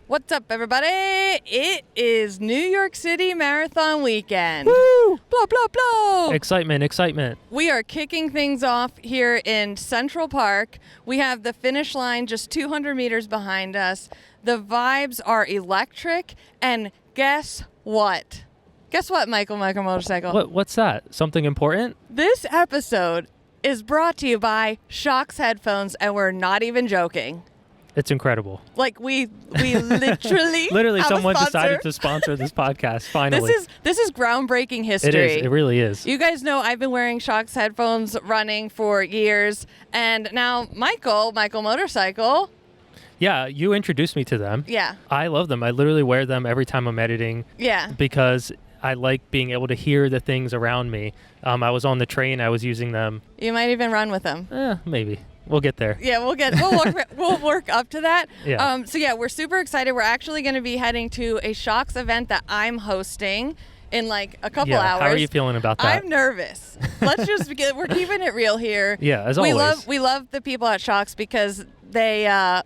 What's up, everybody? It is New York City Marathon weekend. Woo! Blah, blah, blah. Excitement. We are kicking things off here in Central Park. We have the finish line just 200 meters behind us. The vibes are electric. And guess what? Guess what, Michael Motorcycle? What's that? Something important? This episode is brought to you by Shocks headphones, and we're not even joking. It's incredible. Like we literally Literally have someone a sponsor. decided to sponsor this podcast finally. This is groundbreaking history. It is. It really is. You guys know I've been wearing Shocks headphones running for years, and now Michael Motorcycle. Yeah, you introduced me to them. Yeah. I love them. I literally wear them every time I'm editing. Yeah. Because I like being able to hear the things around me. I was on the train. I was using them. You might even run with them. Maybe. We'll get there. Yeah, we'll work up to that. Yeah. So yeah, we're super excited. We're actually going to be heading to a Shocks event that I'm hosting in like a couple hours. How are you feeling about that? I'm nervous. Let's just we're keeping it real here. Yeah, as always. We love the people at Shocks because they're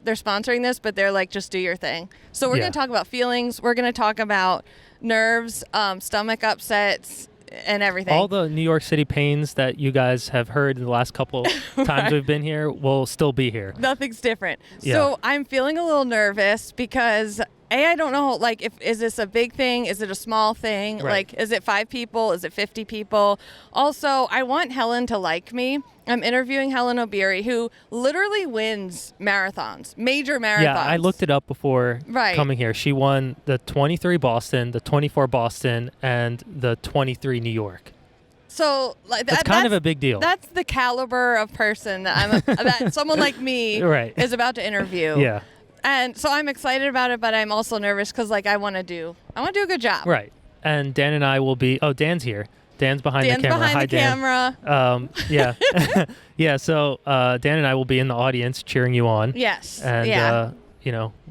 sponsoring this, but they're like, just do your thing. So we're going to talk about feelings. We're going to talk about nerves, stomach upsets, and everything. All the New York City pains that you guys have heard in the last couple times we've been here will still be here. Nothing's different. Yeah. So I'm feeling a little nervous because I don't know, like, is this a big thing? Is it a small thing? Right. Like, is it 5 people? Is it 50 people? Also, I want Helen to like me. I'm interviewing Helen O'Beary, who literally wins marathons, major marathons. Yeah, I looked it up before Right. coming here. She won the 23 Boston, the 24 Boston, and the 23 New York. So like That's kind of a big deal. That's the caliber of person that that someone like me Right. is about to interview. Yeah. And so I'm excited about it, but I'm also nervous because like I want to do a good job. Right. And Dan and I will be. Oh, Dan's here. Dan's behind the camera. Behind Hi, the Dan. camera. Yeah. Yeah. So Dan and I will be in the audience cheering you on. Yes. And yeah.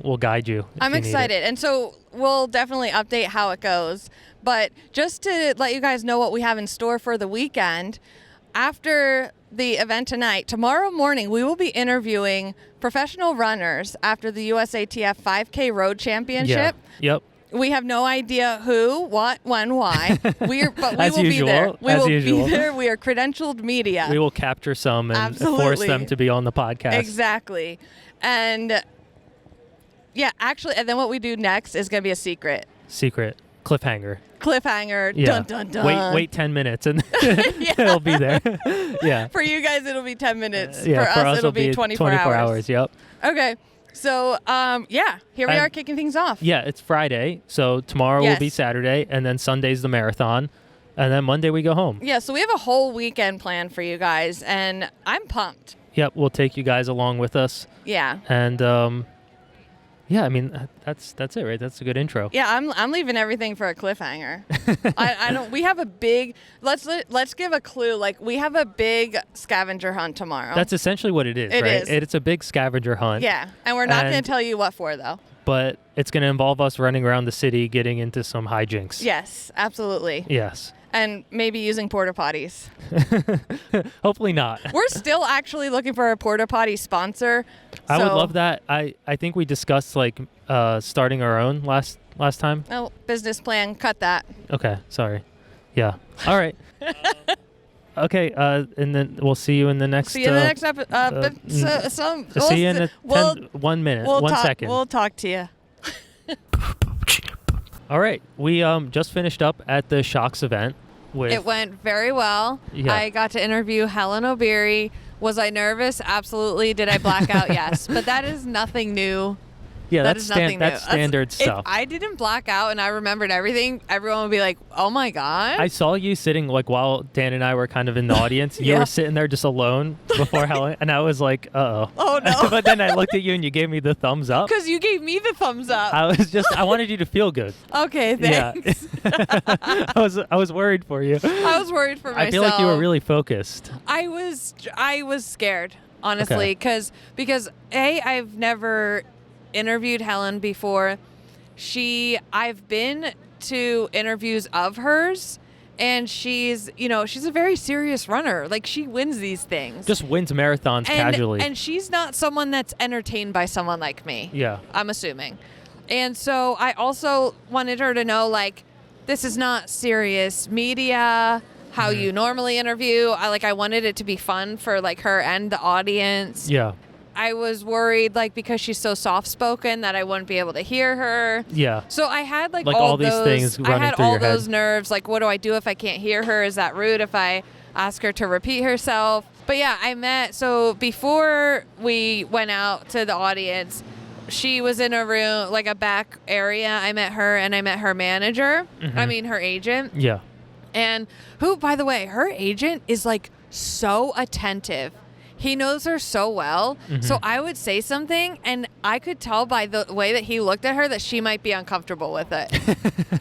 We'll guide you. I'm excited, and so we'll definitely update how it goes. But just to let you guys know what we have in store for the weekend, after the event tonight, tomorrow morning we will be interviewing professional runners after the USATF 5K Road Championship. Yeah. Yep. We have no idea who, what, when, why. But we As will usual, be there. We as will usual. be there. We are credentialed media. We will capture some and Absolutely. force them to be on the podcast. Exactly. And yeah, actually, and then what we do next is going to be a secret. Cliffhanger. Yeah. Dun, dun, dun. Wait 10 minutes and it'll be there. Yeah. For you guys, it'll be 10 minutes. Yeah, for us, it'll be 24 hours. Yep. Okay. So, here we are kicking things off. Yeah, it's Friday. So tomorrow will be Saturday, and then Sunday's the marathon, and then Monday we go home. Yeah, so we have a whole weekend planned for you guys, and I'm pumped. Yep, we'll take you guys along with us. Yeah. And yeah, I mean that's it, right? That's a good intro. Yeah, I'm leaving everything for a cliffhanger. I don't. We have a big. Let's give a clue. Like we have a big scavenger hunt tomorrow. That's essentially what it is, It right? is. It's a big scavenger hunt. Yeah, and we're not going to tell you what for though. But it's going to involve us running around the city, getting into some hijinks. Yes, absolutely. Yes. And maybe using porta potties. Hopefully not. We're still actually looking for a porta potty sponsor. I would love that. I think we discussed like starting our own last time. Oh, business plan. Cut that. Okay, sorry. Yeah. All right. Okay, and then we'll see you in the next. See you in the next episode. See you in 1 minute, 1 second. We'll talk to you. All right, we just finished up at the Shocks event. It went very well. Yeah. I got to interview Helen O'Beary. Was I nervous? Absolutely. Did I black out? Yes. But that is nothing new. Yeah, that's standard stuff. If I didn't black out and I remembered everything, everyone would be like, oh my God. I saw you sitting like while Dan and I were kind of in the audience. You were sitting there just alone before Helen, and I was like, uh-oh. Oh no. But then I looked at you and you gave me the thumbs up. Because you gave me the thumbs up. I wanted you to feel good. Okay, thanks. Yeah. I was worried for you. I was worried for myself. I feel like you were really focused. I was scared, honestly, because I've never interviewed Helen before. I've been to interviews of hers, and she's a very serious runner. Like, she wins these things. Just wins marathons casually. And she's not someone that's entertained by someone like me. Yeah. I'm assuming. And so I also wanted her to know, like, this is not serious media, how you normally interview. I wanted it to be fun for, like, her and the audience. Yeah. I was worried, like, because she's so soft-spoken that I wouldn't be able to hear her. Yeah. So I had, like all these things running I had through all your those head. nerves. Like, what do I do if I can't hear her? Is that rude if I ask her to repeat herself? But yeah, so before we went out to the audience, she was in a room, like a back area. I met her and I met her manager. I mean, her agent. Yeah. And who, by the way, her agent is like so attentive. He knows her so well. So I would say something and I could tell by the way that he looked at her that she might be uncomfortable with it.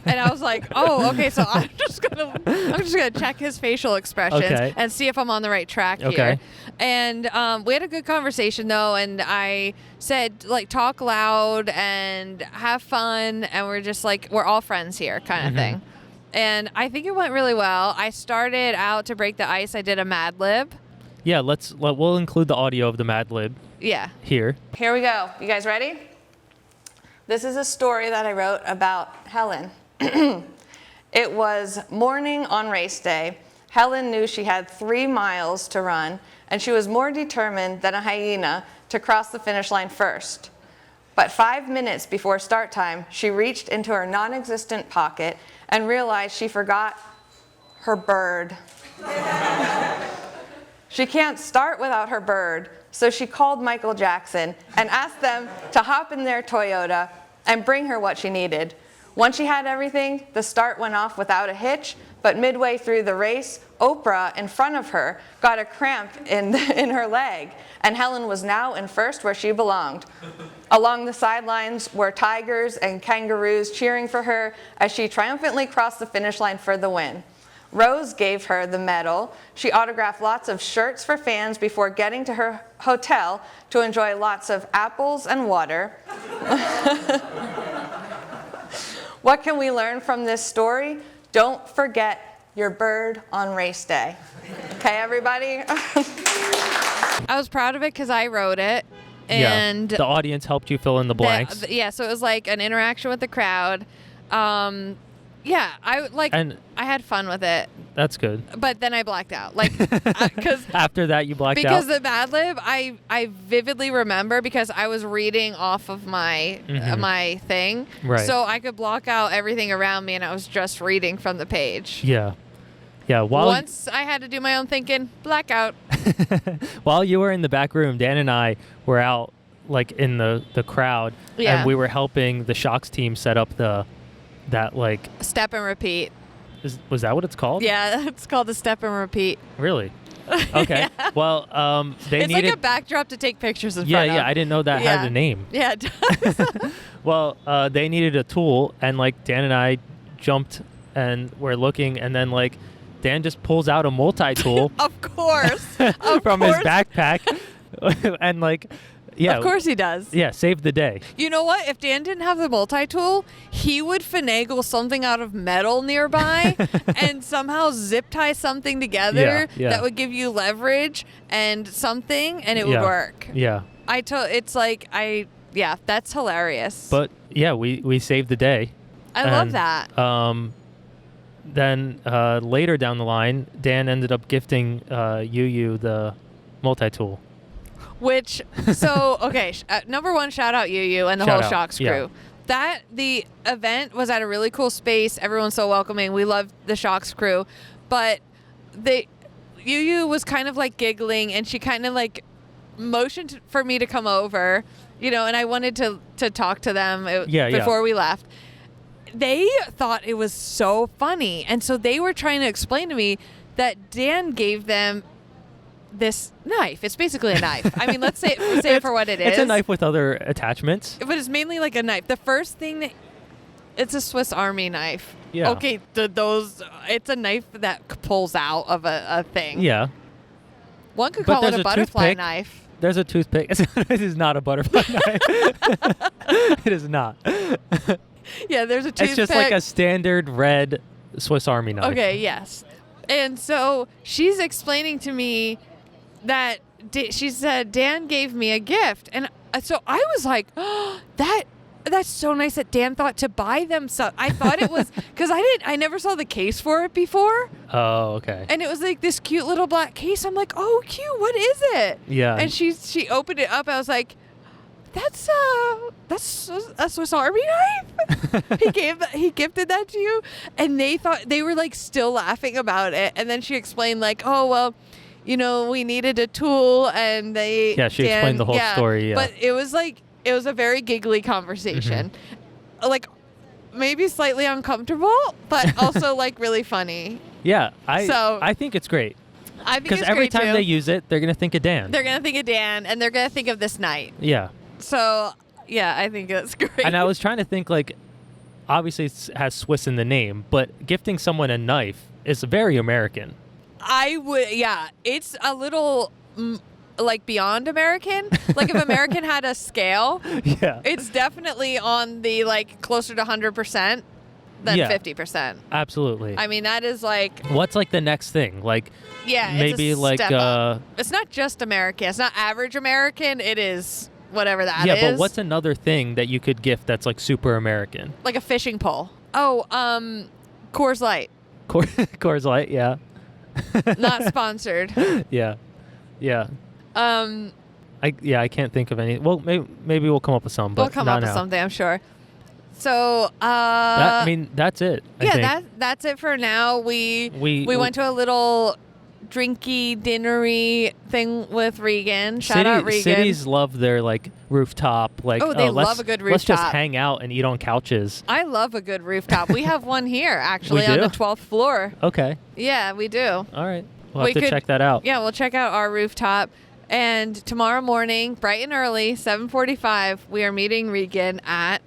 And I was like, oh, okay, so I'm just gonna check his facial expressions and see if I'm on the right track here. And we had a good conversation though, and I said, like, talk loud and have fun, and we're just like, we're all friends here kind of thing. And I think it went really well. I started out to break the ice. I did a Mad Lib. Yeah, we'll include the audio of the Mad Lib. Yeah. Here. Here we go. You guys ready? This is a story that I wrote about Helen. It was morning on race day. Helen knew she had 3 miles to run, and she was more determined than a hyena to cross the finish line first. But 5 minutes before start time, she reached into her non-existent pocket and realized she forgot her bird. She can't start without her bird, so she called Michael Jackson and asked them to hop in their Toyota and bring her what she needed. Once she had everything, the start went off without a hitch, but midway through the race, Oprah in front of her got a cramp in her leg, and Helen was now in first where she belonged. Along the sidelines were tigers and kangaroos cheering for her as she triumphantly crossed the finish line for the win. Rose gave her the medal. She autographed lots of shirts for fans before getting to her hotel to enjoy lots of apples and water. What can we learn from this story? Don't forget your bird on race day. Okay, everybody? I was proud of it because I wrote it. And the audience helped you fill in the blanks. So it was like an interaction with the crowd. Yeah, I had fun with it. That's good. But then I blacked out. Like, because after that you blacked out? Because the Mad Lib, I vividly remember because I was reading off of my my thing. Right. So I could block out everything around me and I was just reading from the page. Yeah. Yeah. Once I had to do my own thinking, blackout. While you were in the back room, Dan and I were out like in the crowd and we were helping the Shocks team set up that like step and repeat. Was that what it's called? Yeah, it's called the step and repeat. Really? Okay. Yeah. Well, it's like a backdrop to take pictures in front of. Yeah, I didn't know that had a name. Yeah, it does. Well, they needed a tool, and like Dan and I jumped and we're looking, and then like Dan just pulls out a multi-tool. Of course. From his backpack. And like, yeah. Of course he does. Yeah, saved the day. You know what? If Dan didn't have the multi-tool, he would finagle something out of metal nearby and somehow zip tie something together that would give you leverage and something, and it would work. Yeah. That's hilarious. But yeah, we saved the day. I love that. Then later down the line, Dan ended up gifting Yu the multi-tool. Which, number one, shout out Yu and the whole Shocks crew. Yeah. The event was at a really cool space. Everyone's so welcoming. We love the Shocks crew. But Yu was kind of like giggling, and she kind of like motioned for me to come over, and I wanted to talk to them before we left. They thought it was so funny. And so they were trying to explain to me that Dan gave them this knife. It's basically a knife. I mean, let's say it for what it is. It's a knife with other attachments. But it's mainly like a knife. The first thing it's a Swiss Army knife. Yeah. Okay, it's a knife that pulls out of a thing. Yeah. One could call it a butterfly knife. There's a toothpick. It is not a butterfly knife. It is not. Yeah, there's a toothpick. It's just like a standard red Swiss Army knife. Okay, yes. And so she's explaining to me she said, Dan gave me a gift. And so I was like, oh, That's so nice that Dan thought to buy them. So I thought it was because I never saw the case for it before. Oh, okay. And it was like this cute little black case. I'm like, oh, cute. What is it? Yeah. And she opened it up. I was like, that's a Swiss Army knife. He gifted that to you, and they were like still laughing about it. And then she explained like, oh well, you know, we needed a tool, and she explained the whole story. Yeah. But it was a very giggly conversation, like maybe slightly uncomfortable, but also like really funny. Yeah, I think it's great. I think it's great because every time too. they use it, they're gonna think of Dan. They're gonna think of Dan, and they're gonna think of this night. Yeah. So yeah, I think it's great. And I was trying to think like, obviously it has Swiss in the name, but gifting someone a knife is very American. It's a little like beyond American. Like if American had a scale, it's definitely on the like closer to 100% than 50%. Absolutely. I mean, that is like, what's like the next thing? Like, maybe it's a like step up. It's not just American. It's not average American. It is whatever that is. Yeah, but what's another thing that you could gift that's like super American? Like a fishing pole. Oh, Coors Light. Coors Light, yeah. Not sponsored. Yeah. I can't think of any. Well, maybe we'll come up with some, but we'll come up with something, I'm sure. So, that's it. I think. That's it for now. We went to a little drinky, dinnery thing with Regan. Shout out Regan. Cities love their like rooftop. Like, they love a good rooftop. Let's just hang out and eat on couches. I love a good rooftop. We have one here actually on the 12th floor. Okay. Yeah, we do. All right. We'll have to check that out. Yeah, we'll check out our rooftop. And tomorrow morning, bright and early, 7:45, we are meeting Regan at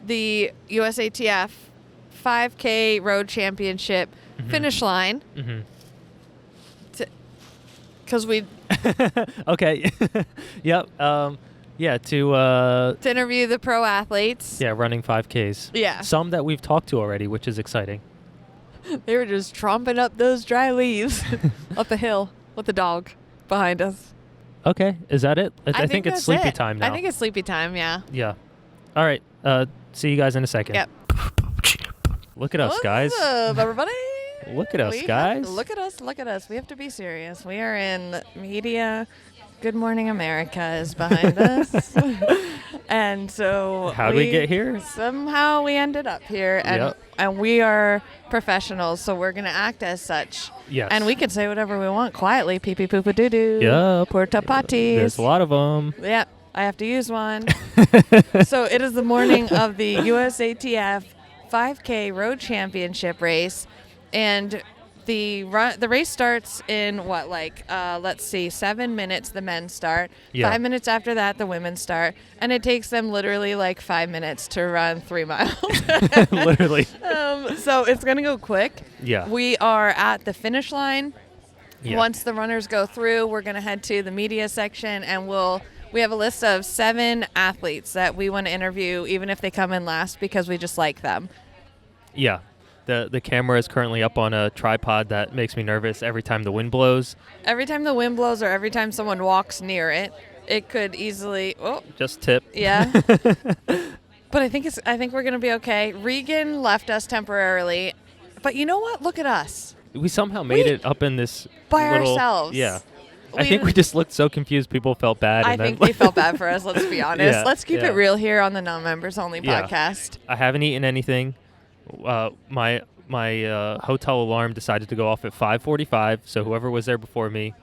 the USATF 5K Road Championship finish line. Because we... Okay. Yep. To interview the pro athletes. Yeah, running 5Ks. Yeah. Some that we've talked to already, which is exciting. They were just tromping up those dry leaves up the hill with the dog behind us. Okay. Is that it? I think it's sleepy time now. I think it's sleepy time, yeah. Yeah. All right. See you guys in a second. Yep. Look at us, guys. What's up, everybody? Look at us, guys. Look at us. Look at us. We have to be serious. We are in media. Good Morning America is behind us. And so how did we get here? Somehow we ended up here. And we are professionals, so we're going to act as such. Yes. And we can say whatever we want quietly. Pee pee poo poo doo doo. Yep. Porta potties. There's a lot of them. Yep. I have to use one. So it is the morning of the USATF 5K Road Championship race. And the race starts in let's see, 7 minutes the men start. 5 minutes after that the women start, and it takes them literally like 5 minutes to run 3 miles. Literally. So it's gonna go quick. Yeah. We are at the finish line. Yeah. Once the runners go through, we're gonna head to the media section, and we have a list of 7 athletes that we want to interview, even if they come in last, because we just like them. Yeah. The camera is currently up on a tripod that makes me nervous every time the wind blows. Every time the wind blows or every time someone walks near it, it could easily just tip. Yeah. But I think we're going to be okay. Regan left us temporarily. But you know what? Look at us. We somehow made it up in this by ourselves. Yeah. I think we just looked so confused. People felt bad. I think they felt bad for us. Let's be honest. Yeah, let's keep it real here on the non-members only podcast. I haven't eaten anything. My hotel alarm decided to go off at 5:45. So whoever was there before me.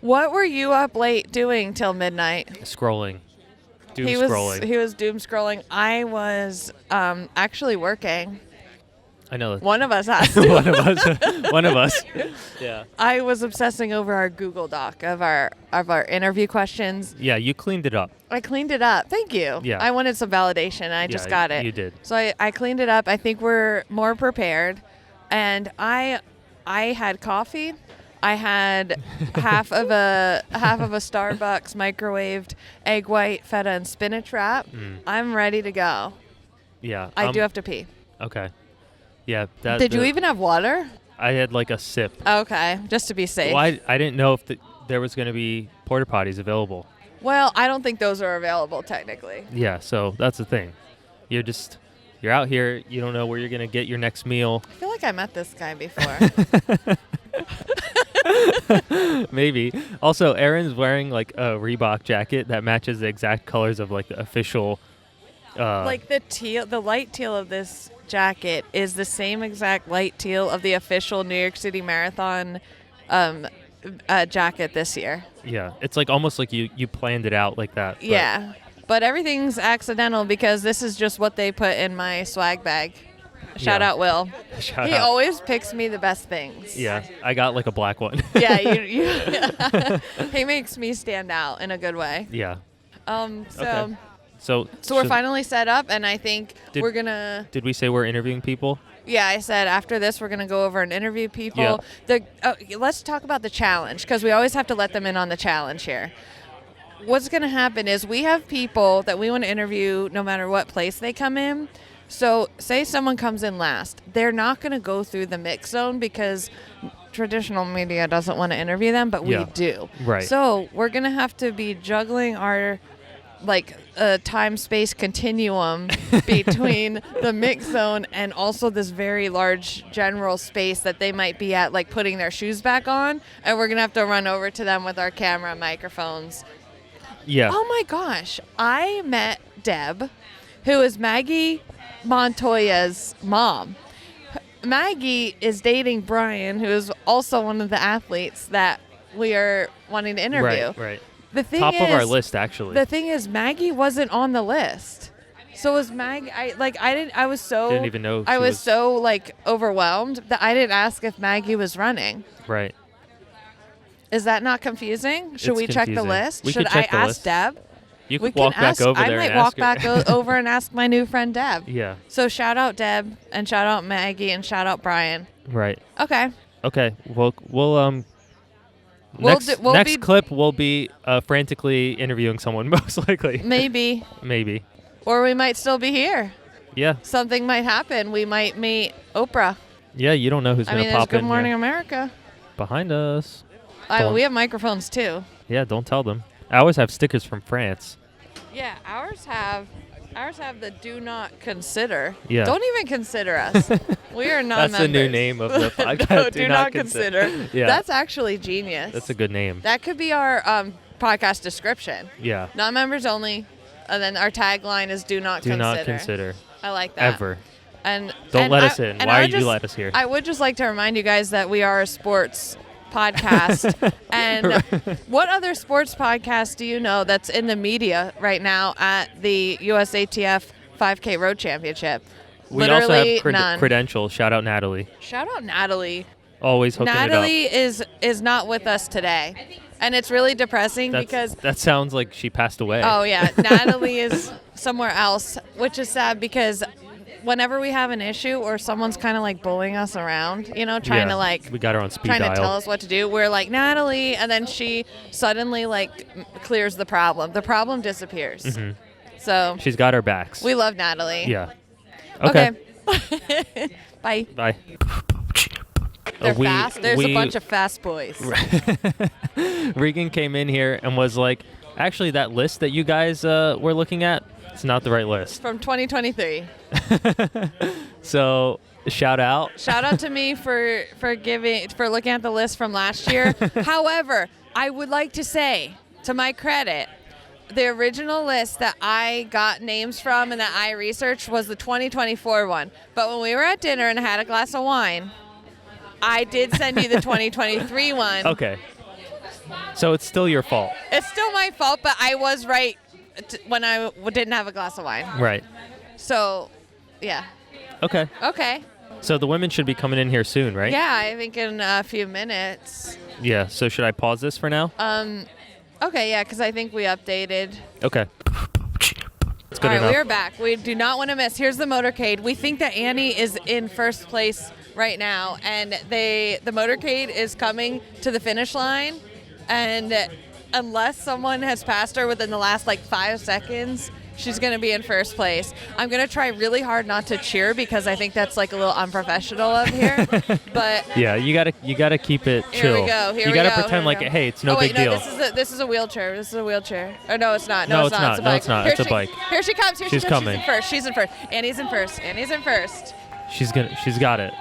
What were you up late doing till midnight? Scrolling. Scrolling. He was doom scrolling. I was actually working. I know. One of us has to. One of us. Yeah. I was obsessing over our Google Doc of our interview questions. Yeah, you cleaned it up. I cleaned it up. Thank you. Yeah. I wanted some validation. I just got it. You did. So I cleaned it up. I think we're more prepared. And I had coffee. I had half of a Starbucks microwaved egg white, feta, and spinach wrap. I'm ready to go. Yeah. I do have to pee. Okay. Yeah. Did you even have water? I had like a sip. Okay, just to be safe. Well, I didn't know if there was going to be porta potties available. Well, I don't think those are available technically. Yeah, so that's the thing. You're out here. You don't know where you're gonna get your next meal. I feel like I met this guy before. Maybe. Also, Erin's wearing like a Reebok jacket that matches the exact colors of like the official. Like the light teal of this jacket is the same exact light teal of the official New York City Marathon jacket this year. Yeah, it's like almost like you planned it out like that. Yeah, but everything's accidental because this is just what they put in my swag bag. Shout out Will. Shout he out. always picks me the best things. Yeah, I got like a black one. Yeah, he makes me stand out in a good way. Yeah. Okay. So we're finally set up, and I think we're gonna. Did we say we're interviewing people? Yeah, I said after this we're gonna go over and interview people. Yeah. Let's talk about the challenge because we always have to let them in on the challenge here. What's gonna happen is we have people that we want to interview no matter what place they come in. So say someone comes in last, they're not gonna go through the mix zone because traditional media doesn't want to interview them, but we do. Right. So we're gonna have to be juggling our time-space continuum between the mix zone and also this very large general space that they might be at, like putting their shoes back on, and we're gonna have to run over to them with our camera and microphones. Yeah. Oh my gosh, I met Deb, who is Maggie Montoya's mom. Maggie is dating Brian, who is also one of the athletes that we are wanting to interview. Right. The thing Top is, of our list, actually. The thing is, Maggie wasn't on the list. So was Maggie. I was so. Didn't even know. I was so overwhelmed that I didn't ask if Maggie was running. Right. Is that not confusing? Should we check the list? Should I ask Deb? You could walk back over there and ask her. I might walk back over and ask my new friend Deb. Yeah. So shout out Deb and shout out Maggie and shout out Brian. Right. Okay. We'll next clip will be frantically interviewing someone, most likely. Maybe. Or we might still be here. Yeah. Something might happen. We might meet Oprah. Yeah, you don't know who's going to pop in. Good Morning America. Behind us. We have microphones too. Yeah, don't tell them. I always have stickers from France. Yeah, ours have the do not consider. Yeah. Don't even consider us. We are non-members. That's the new name of the podcast. No, do not consider. Yeah. That's actually genius. That's a good name. That could be our podcast description. Yeah. Non-members only. And then our tagline is do not consider. Do not consider. I like that. Ever. And don't let us in. Why do you let us here? I would just like to remind you guys that we are a sports podcast. And what other sports podcast do you know that's in the media right now at the USATF 5K Road Championship? We Literally also have none. credentials. Shout out Natalie. Shout out Natalie. Always hooking Natalie it up. is not with us today. And it's really depressing because... That sounds like she passed away. Oh, yeah. Natalie is somewhere else, which is sad because whenever we have an issue or someone's kind of bullying us around, trying to we got her on speed trying dial. to tell us what to do, we're like, Natalie, and then she suddenly clears the problem. The problem disappears. Mm-hmm. So she's got our backs. We love Natalie. Yeah. Okay. Bye. Bye. They're fast. There's a bunch of fast boys. Regan came in here and was like, actually, that list that you guys were looking at, it's not the right list. From 2023. So, shout out. Shout out to me for looking at the list from last year. However, I would like to say, to my credit, the original list that I got names from and that I researched was the 2024 one. But when we were at dinner and I had a glass of wine, I did send you the 2023 one. Okay. So it's still your fault. It's still my fault, but I was right when I didn't have a glass of wine. Right. So, yeah. Okay. So the women should be coming in here soon, right? Yeah, I think in a few minutes. Yeah, so should I pause this for now? Okay, yeah, because I think we updated. Okay. It's good All right, enough. we're back. We do not want to miss. Here's the motorcade. We think that Annie is in first place right now, and the motorcade is coming to the finish line, and unless someone has passed her within the last 5 seconds, she's going to be in first place. I'm going to try really hard not to cheer because I think that's like a little unprofessional up here. But yeah, you gotta keep it chill. Here we go. You gotta pretend like, hey, it's no big deal. This is a wheelchair. This is a wheelchair. Or no, it's not. No, it's not. It's a bike. It's not. It's a bike. Here she comes. She's coming. She's in first. Annie's in first. She's got it.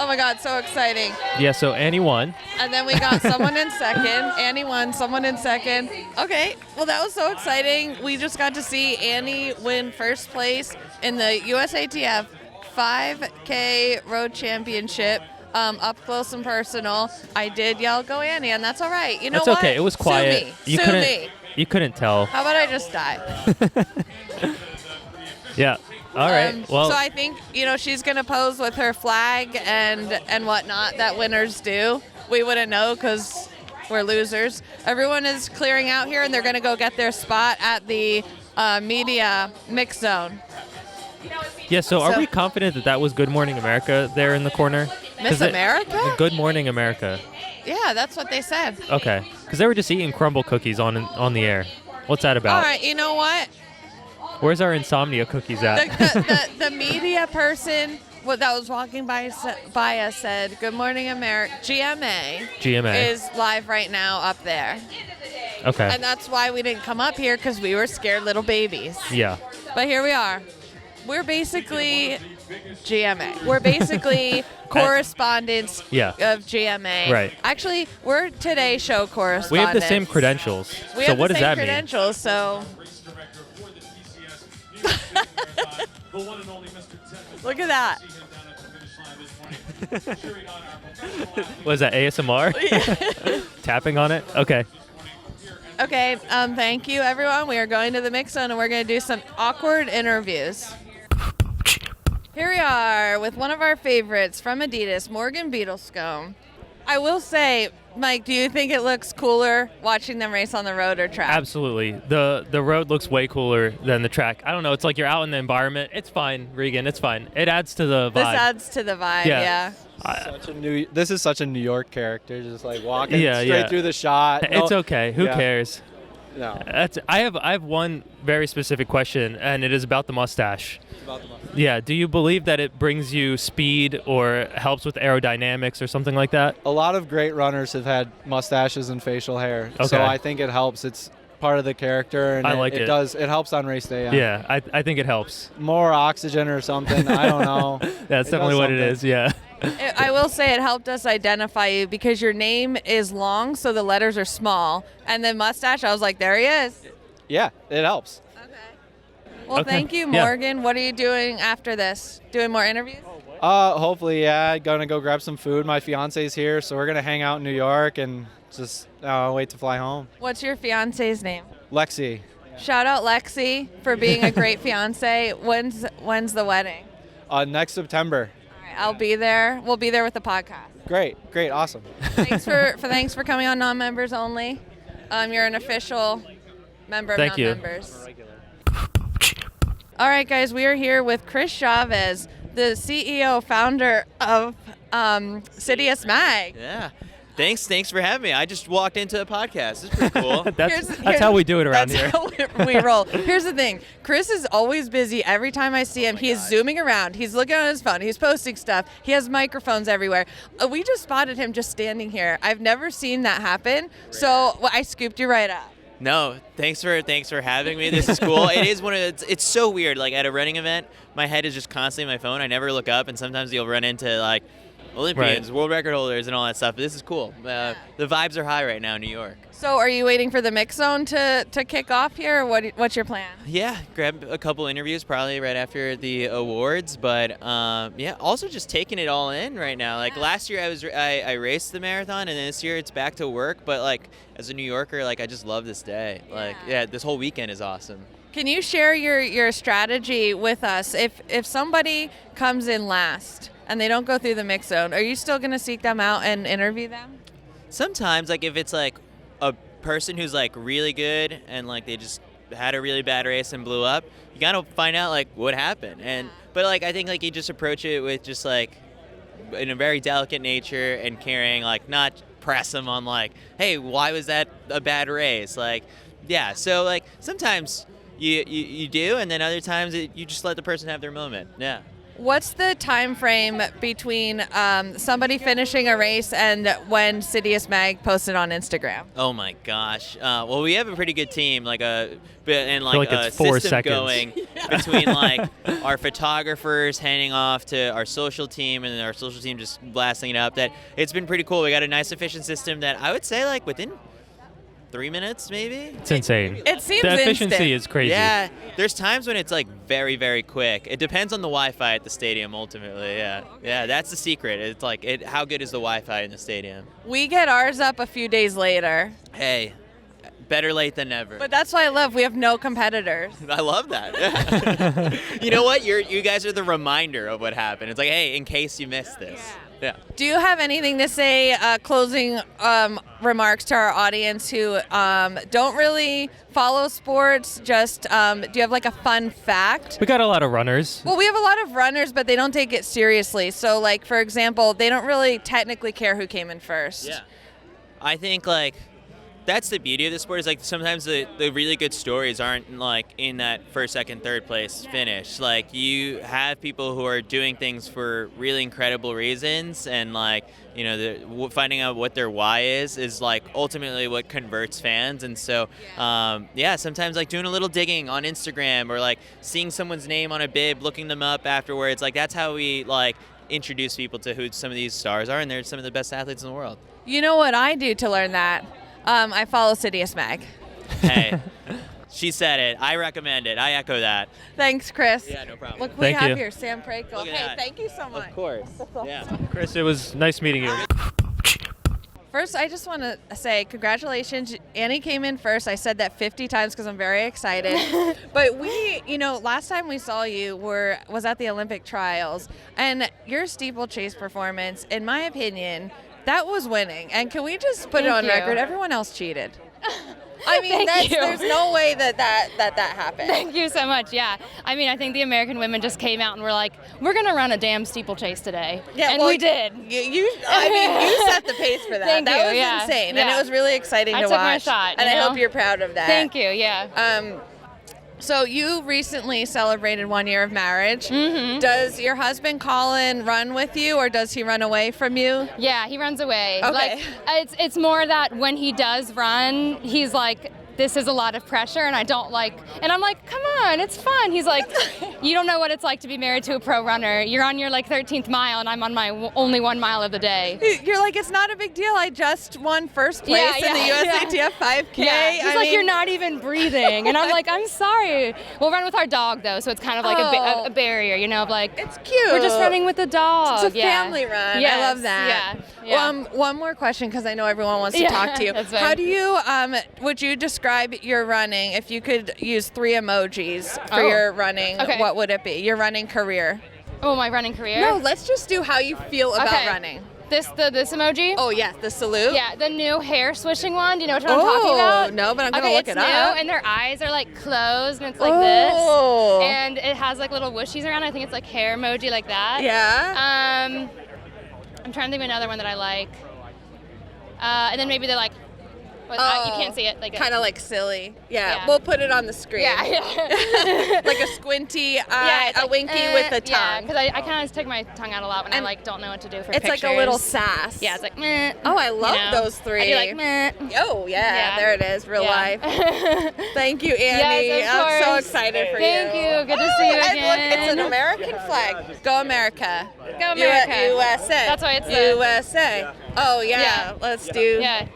Oh my God, so exciting. Yeah, so Annie won. And then we got someone in second. Annie won, someone in second. Okay, well, that was so exciting. We just got to see Annie win first place in the USATF 5K Road Championship. Up close and personal. I did yell, "Go Annie," and that's all right. You know that's what? Okay. It was quiet. Sue me. You couldn't tell. How about I just die? Yeah. All right. Well. So I think she's gonna pose with her flag and whatnot that winners do. We wouldn't know because we're losers. Everyone is clearing out here, and they're gonna go get their spot at the media mix zone. Yeah. So are we confident that was Good Morning America there in the corner? Miss America? Good Morning America. Yeah, that's what they said. Okay. Because they were just eating crumble cookies on the air. What's that about? All right. You know what? Where's our insomnia cookies at? The media person that was walking by us said, "Good Morning America." GMA is live right now up there. Okay. And that's why we didn't come up here because we were scared little babies. Yeah. But here we are. We're basically GMA. We're basically correspondents of GMA. Right. Actually, we're Today Show correspondents. We have the same credentials. So what does that mean? Credentials, so. Look at that. Was that ASMR? Tapping on it? Okay. Okay, thank you, everyone. We are going to the mix zone, and we're going to do some awkward interviews. Here we are with one of our favorites from Adidas, Morgan Beetlescombe. I will say, Mike, do you think it looks cooler watching them race on the road or track? Absolutely. The road looks way cooler than the track. I don't know. It's like you're out in the environment. It's fine, Regan. It's fine. It adds to the vibe. This adds to the vibe, yeah. This is such a New York character, just like walking straight through the shot. It's okay. Who cares? No. I have one very specific question, and it is about the mustache. Yeah. Do you believe that it brings you speed or helps with aerodynamics or something like that? A lot of great runners have had mustaches and facial hair, so I think it helps. It's part of the character, and it does. It helps on race day. Yeah, I think it helps. More oxygen or something. I don't know. That's definitely what it is. Yeah. I will say it helped us identify you because your name is long, so the letters are small. And then mustache, I was like, there he is. Yeah, it helps. Okay. Well, thank you, Morgan. Yeah. What are you doing after this? Doing more interviews? Hopefully, yeah. Gonna go grab some food. My fiance's here, so we're gonna hang out in New York and just wait to fly home. What's your fiance's name? Lexi. Shout out Lexi for being a great fiance. When's the wedding? Next September. I'll be there. We'll be there with the podcast. Great, awesome. Thanks for coming on Non-Members Only. You're an official member of Non-Members. All right, guys, we are here with Chris Chavez, the CEO, founder of Citius Mag. Yeah. Thanks for having me. I just walked into a podcast. It's pretty cool. That's how we do it around here. That's how we roll. Here's the thing. Chris is always busy. Every time I see him, he is zooming around. He's looking on his phone. He's posting stuff. He has microphones everywhere. We just spotted him just standing here. I've never seen that happen. So I scooped you right up. No, thanks for having me. This is cool. It is it's so weird. Like at a running event, my head is just constantly on my phone. I never look up, and sometimes you'll run into like Olympians, world record holders, and all that stuff. But this is cool. The vibes are high right now in New York. So are you waiting for the mix zone to kick off here, or what's your plan? Yeah, grab a couple interviews probably right after the awards. But also just taking it all in right now. Like last year I raced the marathon, and this year it's back to work. But like as a New Yorker, like I just love this day. Like this whole weekend is awesome. Can you share your strategy with us? If somebody comes in last and they don't go through the mix zone, are you still going to seek them out and interview them? Sometimes, like if it's like a person who's like really good and like they just had a really bad race and blew up, you gotta find out like what happened. But like I think like you just approach it with just like in a very delicate nature and caring, like not press them on like, hey, why was that a bad race? Like, yeah. So like sometimes you do, and then other times you just let the person have their moment. Yeah. What's the time frame between somebody finishing a race and when Sidious Mag posted on Instagram? Oh my gosh! Well, we have a pretty good team, like a four system seconds. going between like our photographers handing off to our social team, and then our social team just blasting it up. That it's been pretty cool. We got a nice efficient system that I would say like within 3 minutes, maybe. It's insane. It seems the efficiency instant. is crazy. Yeah, there's times when it's like very, very quick. It depends on the Wi-Fi at the stadium, ultimately. Yeah, yeah, that's the secret. It's like how good is the Wi-Fi in the stadium? We get ours up a few days later. Hey, better late than never. But that's why I love we have no competitors. I love that. Yeah. You know what? You guys are the reminder of what happened. It's like, hey, in case you missed this. Yeah. Do you have anything to say, closing remarks to our audience who don't really follow sports? Just do you have like a fun fact? We got a lot of runners. Well, we have a lot of runners, but they don't take it seriously. So, like, for example, they don't really technically care who came in first. Yeah. I think, like, that's the beauty of the sport is, like, sometimes the really good stories aren't, like, in that first, second, third place finish. Like, you have people who are doing things for really incredible reasons, and, like, you know, finding out what their why is, like, ultimately what converts fans. And so, sometimes, like, doing a little digging on Instagram or, like, seeing someone's name on a bib, looking them up afterwards, like, that's how we, like, introduce people to who some of these stars are, and they're some of the best athletes in the world. You know what I do to learn that? I follow Sidious Mag. Hey, she said it. I recommend it. I echo that. Thanks, Chris. Yeah, no problem. Look, we Thank have you. here Sam Prakel. Look at Hey, that. thank you so much. Of course. Yeah. Chris, it was nice meeting you. First, I just want to say congratulations. Annie came in first. I said that 50 times because I'm very excited. But last time we saw you was at the Olympic trials, and your steeplechase performance, in my opinion, that was winning. And can we just put it on record? Everyone else cheated. I mean, there's no way that happened. Thank you so much. Yeah. I mean, I think the American women just came out and were like, we're going to run a damn steeplechase today. Yeah, and we did. You set the pace for that. Thank you. That was insane. Yeah. And it was really exciting to watch. I took my shot. And I hope you're proud of that. Thank you. Yeah. So you recently celebrated 1 year of marriage. Mm-hmm. Does your husband Colin run with you, or does he run away from you? Yeah, he runs away. Okay. Like, it's more that when he does run, he's like, this is a lot of pressure, and I don't like, and I'm like, come on, it's fun. He's like, you don't know what it's like to be married to a pro runner. You're on your 13th mile, and I'm on my only 1 mile of the day. You're like, it's not a big deal. I just won first place in the USATF 5K. Yeah. He's like, you're not even breathing. And I'm like, I'm sorry. We'll run with our dog, though, so it's kind of like a barrier, of like. It's cute. We're just running with the dog. It's a family run. Yes. I love that. Yeah. One more question, because I know everyone wants to talk to you. That's fine. How do you, would you describe your running, if you could use 3 emojis for your running, what would it be? Your running career. Oh, my running career? No, let's just do how you feel about running. This emoji? Oh, yes, the salute? Yeah, the new hair swishing one. Do you know what I'm talking about? No, but I'm going to look it up. It's new, and their eyes are like closed, and it's like this. And it has like little whooshies around. I think it's like hair emoji like that. Yeah. I'm trying to think of another one that I like. And then maybe they're like, you can't see it. Like kind of like silly. Yeah, we'll put it on the screen. Yeah. Like a squinty eye, a winky with a tongue. Yeah, because I kind of take my tongue out a lot when I don't know what to do for pictures. It's like a little sass. Yeah, it's like meh. Oh, I love those 3. I do like meh. Oh, yeah, there it is, real life. Thank you, Andy. Yes, of I'm so course. excited for Thank you. Good to see you again. And look, it's an American flag. Go America. Go America. USA. That's why it's USA. Oh, yeah. Let's do. Yeah.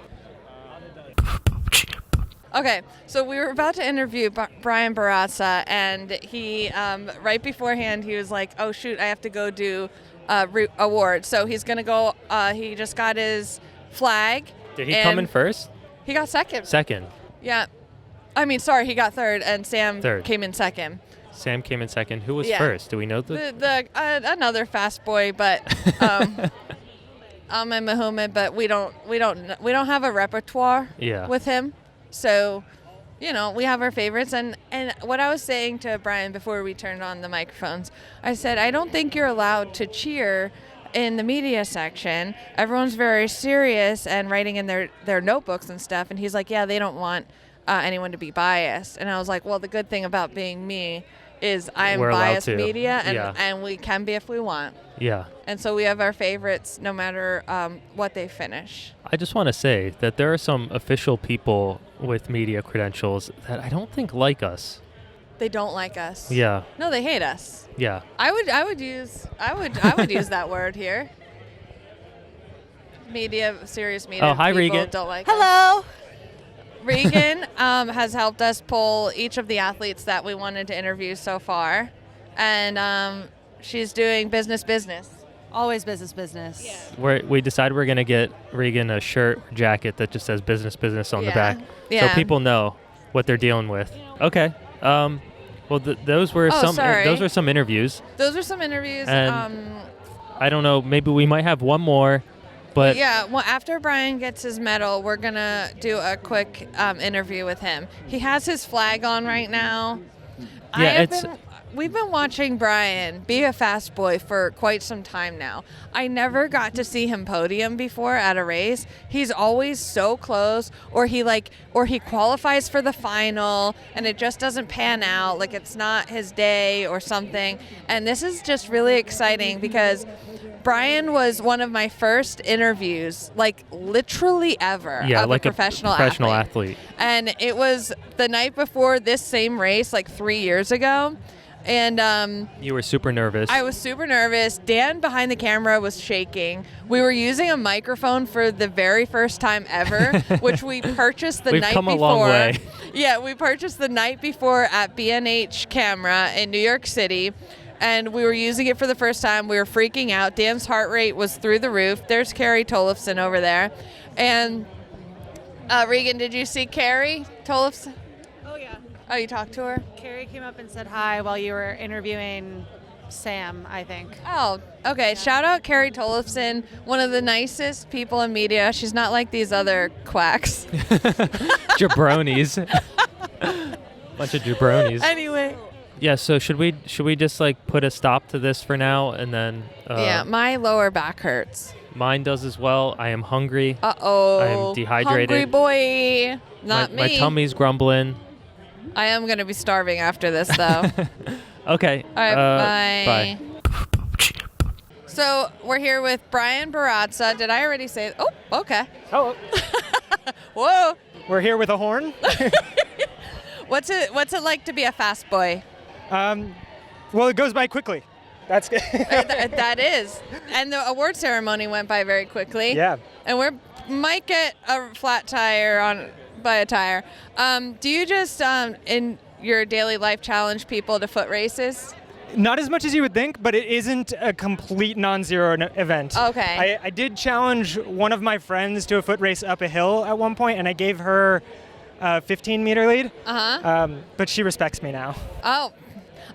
Okay, so we were about to interview Brian Barraza, and he, right beforehand, he was like, oh, shoot, I have to go do award. So he's going to go, he just got his flag. Did he come in first? He got second. Second. Yeah. I mean, sorry, he got third, and Sam came in second. Sam came in second. Who was first? Do we know another fast boy, but Ahmed Muhammad, but we don't have a repertoire with him. So, we have our favorites. And what I was saying to Brian before we turned on the microphones, I said, I don't think you're allowed to cheer in the media section, everyone's very serious and writing in their notebooks and stuff. And he's like, yeah, they don't want anyone to be biased. And I was like, well, the good thing about being me is I am biased media, and we can be if we want. Yeah. And so we have our favorites no matter what they finish. I just want to say that there are some official people with media credentials that I don't think like us. They don't like us. Yeah. No, they hate us. Yeah. I would use that word here. Serious media. Oh, hi, Regan. Don't like Hello. us. Regan has helped us pull each of the athletes that we wanted to interview so far, and she's doing business. Always business. Yeah. We decided we're gonna get Regan a shirt or jacket that just says business on the back, so people know what they're dealing with. Okay. Well, those were some interviews. Those are some interviews. And I don't know. Maybe we might have one more, but yeah. Well, after Brian gets his medal, we're gonna do a quick interview with him. He has his flag on right now. Yeah, We've been watching Brian be a fast boy for quite some time now. I never got to see him podium before at a race. He's always so close, or he qualifies for the final and it just doesn't pan out, like it's not his day or something. And this is just really exciting because Brian was one of my first interviews, like literally ever, of like a professional athlete. And it was the night before this same race, like 3 years ago. And you were super nervous. I was super nervous. Dan behind the camera was shaking. We were using a microphone for the very first time ever, which we purchased the night before. We've come a long way. Yeah, we purchased the night before at B&H Camera in New York City. And we were using it for the first time. We were freaking out. Dan's heart rate was through the roof. There's Carrie Tollefson over there. And Regan, did you see Carrie Tollefson? Oh, you talked to her? Carrie came up and said hi while you were interviewing Sam, I think. Oh, okay. Yeah. Shout out Carrie Tollefson, one of the nicest people in media. She's not like these other quacks. Jabronis. Bunch of jabronis. Anyway. Yeah, so should we just like put a stop to this for now and then yeah, my lower back hurts. Mine does as well. I am hungry. Uh-oh. I am dehydrated. Hungry boy. Not me. My tummy's grumbling. I am going to be starving after this, though. Okay. All right, bye. So we're here with Brian Barraza. Did I already say? Oh, okay. Oh. Whoa. We're here with a horn. What's it like to be a fast boy? Well, it goes by quickly. That's good. That is. And the award ceremony went by very quickly. Yeah. And we might get a flat tire by a tire. Do you just in your daily life challenge people to foot races? Not as much as you would think, but it isn't a complete non-zero event. Okay. I did challenge one of my friends to a foot race up a hill at one point, and I gave her a 15-meter lead. But she respects me now. Oh.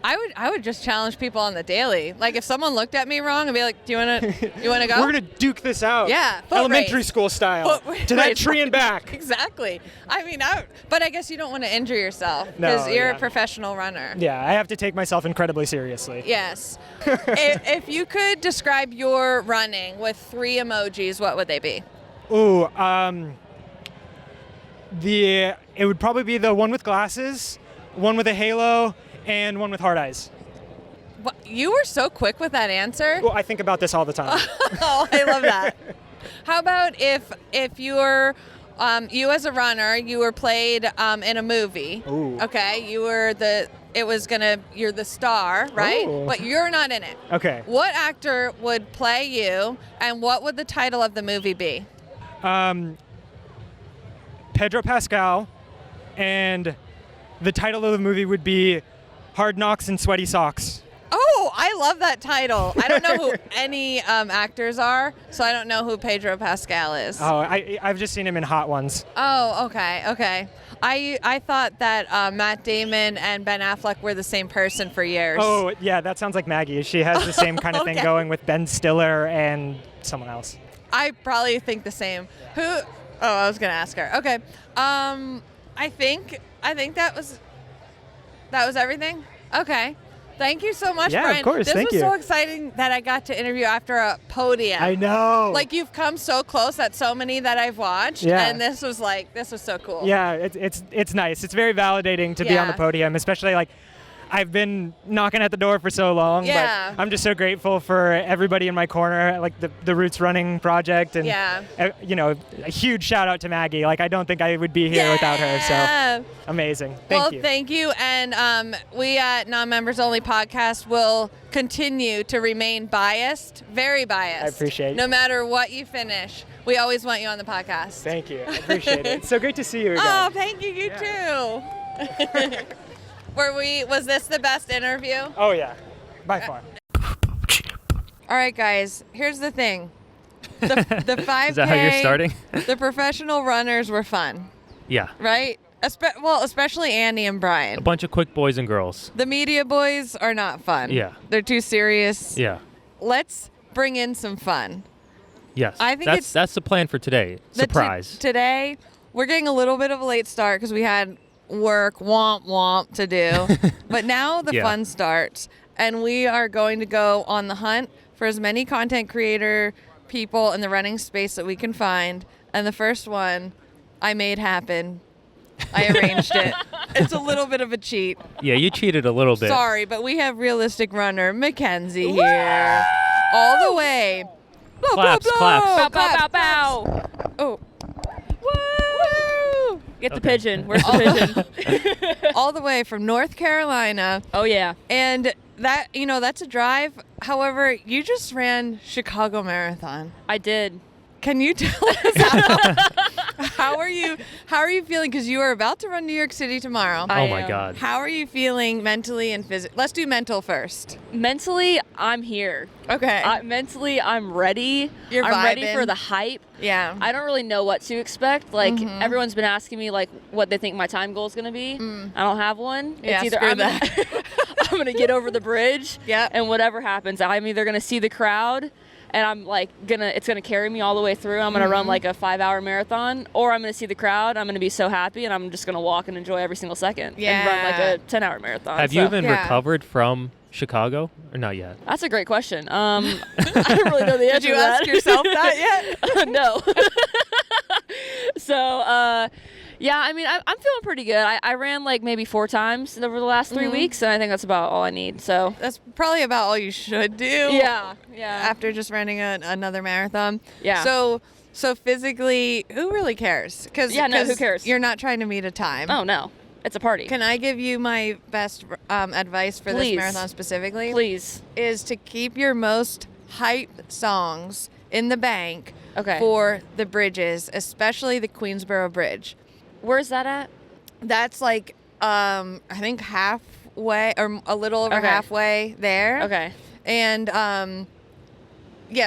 I would just challenge people on the daily. Like if someone looked at me wrong, I'd be like, "Do you wanna go?" We're gonna duke this out. Yeah, elementary school style. To that tree and back. Exactly. I mean, but I guess you don't want to injure yourself because you're a professional runner. Yeah, I have to take myself incredibly seriously. Yes. if you could describe your running with 3 emojis, what would they be? Ooh, it would probably be the one with glasses, one with a halo, and one with hard eyes. You were so quick with that answer. Well, I think about this all the time. Oh, I love that. How about if you're you as a runner, you were played in a movie. Ooh. Okay, you're the star, right? Ooh. But you're not in it. Okay. What actor would play you, and what would the title of the movie be? Pedro Pascal, and the title of the movie would be Hard Knocks and Sweaty Socks. Oh, I love that title. I don't know who any actors are, so I don't know who Pedro Pascal is. Oh, I've just seen him in Hot Ones. Oh, okay. I thought that Matt Damon and Ben Affleck were the same person for years. Oh, yeah, that sounds like Maggie. She has the same kind of thing going with Ben Stiller and someone else. I probably think the same. Who? Oh, I was gonna ask her. Okay. I think that was everything. Okay. Thank you so much, Yeah, Brian. of course. This Thank was you. so exciting that I got to interview after a podium. I know. Like, you've come so close at so many that I've watched, and this was so cool. Yeah, it's nice. It's very validating to be on the podium, especially like I've been knocking at the door for so long, Yeah. but I'm just so grateful for everybody in my corner, like the Roots Running project, and a huge shout out to Maggie. Like, I don't think I would be here without her. So amazing. Thank you. Thank you. And we at Non-Members Only Podcast will continue to remain biased, very biased. I appreciate it. No matter what you finish, we always want you on the podcast. Thank you. I appreciate it. It's so great to see you again. Oh, thank you. You too. Was this the best interview? Oh yeah, by far. All right, guys. Here's the thing. The 5K. Is that how you're starting? The professional runners were fun. Yeah. Right? Especially Andy and Brian. A bunch of quick boys and girls. The media boys are not fun. Yeah. They're too serious. Yeah. Let's bring in some fun. Yes. I think that's the plan for today. Surprise. Today, we're getting a little bit of a late start because we had work womp to do. But now the fun starts, and we are going to go on the hunt for as many content creator people in the running space that we can find. And the first one I made happen. I arranged it. It's a little bit of a cheat. Yeah, you cheated a little bit. Sorry, but we have realistic runner Mackenzie here. All the way. Claps, claps. Bow, bow, bow, bow. Oh. Woo! Get the pigeon. Where's the pigeon? All the way from North Carolina. Oh, yeah. And that's a drive. However, you just ran Chicago Marathon. I did. Can you tell us how are you feeling? Because you are about to run New York City tomorrow. Oh my God. How are you feeling mentally and physically? Let's do mental first. Mentally, I'm here. Okay. Mentally, I'm ready. You're I'm ready vibing. for the hype. Yeah. I don't really know what to expect. Like, everyone's been asking me, like, what they think my time goal is going to be. I don't have one. Yeah, it's either I'm going to get over the bridge. Yep. And whatever happens, I'm either going to see the crowd and I'm like it's gonna carry me all the way through. I'm gonna run like a 5-hour marathon, or I'm gonna see the crowd. I'm gonna be so happy, and I'm just gonna walk and enjoy every single second and run like a 10-hour marathon. Have you even recovered from Chicago, or not yet? That's a great question. I don't really know the answer. Did you ask yourself that yet? No. So. Yeah, I mean, I'm feeling pretty good. I ran like maybe 4 times over the last 3 weeks, and I think that's about all I need. So that's probably about all you should do. Yeah. After just running another marathon. Yeah. So physically, who really cares? Who cares? You're not trying to meet a time. Oh no, it's a party. Can I give you my best advice for this marathon specifically? Please. Is to keep your most hype songs in the bank Okay. for the bridges, especially the Queensboro Bridge. Where's that at? That's like, I think halfway or a little over halfway there. Okay. And,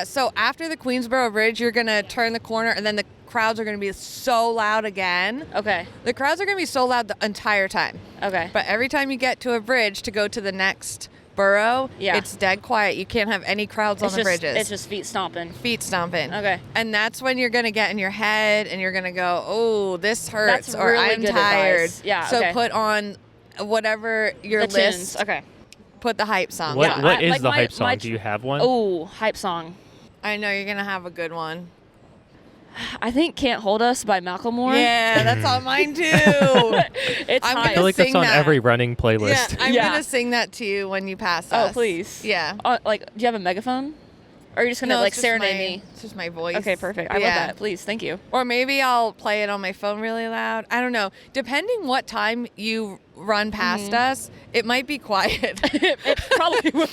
so after the Queensboro Bridge, you're going to turn the corner, and then the crowds are going to be so loud again. Okay. The crowds are going to be so loud the entire time. Okay. But every time you get to a bridge to go to the next borough, it's dead quiet. You can't have any crowds on the bridges. It's just feet stomping. Feet stomping. Okay. And that's when you're going to get in your head and you're going to go, oh, this hurts, That's or really I'm good tired. advice. Yeah, So okay. put on whatever your The list. tunes. Okay. Put the hype song. What is like the hype song? Do you have one? Oh, hype song. I know you're going to have a good one. I think "Can't Hold Us" by Macklemore. Yeah, that's on mine too. It's I'm hype. I feel like that's sing on that. every running playlist. Yeah, I'm going to sing that to you when you pass us. Oh, please. Yeah. Like, do you have a megaphone? Or are you just going to, like, it's just serenade my- me? It's just my voice. Okay, perfect. I love that. Please, thank you. Or maybe I'll play it on my phone really loud. I don't know. Depending what time you run past us, it might be quiet. It probably would.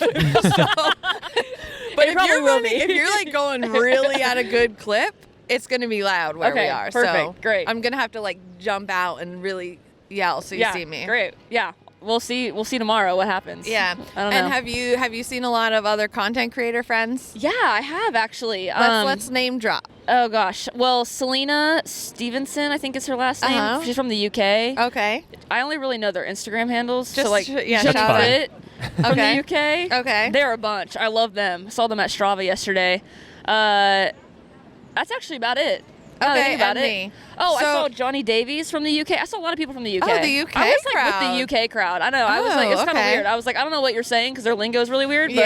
But It if you're like going really at a good clip, it's going to be loud where we Okay, are. perfect. So Great. I'm going to have to like jump out and really yell so you see me. Great. Yeah. We'll see tomorrow what happens. Yeah. I don't know. And have you seen a lot of other content creator friends? Yeah, I have actually. Let's name drop. Oh gosh. Well, Selena Stevenson, I think is her last name. Uh-huh. She's from the UK. Okay. I only really know their Instagram handles. Just so like shout out. Fit from Okay. the UK. Okay. They're a bunch. I love them. Saw them at Strava yesterday. That's actually about it. Okay, about me. it. Oh, so, I saw Johnny Davies from the UK. I saw a lot of people from the UK. Oh, the UK I was crowd. with the UK crowd. I know. I was like, it's kind of weird. I was like, I don't know what you're saying because their lingo is really weird. But,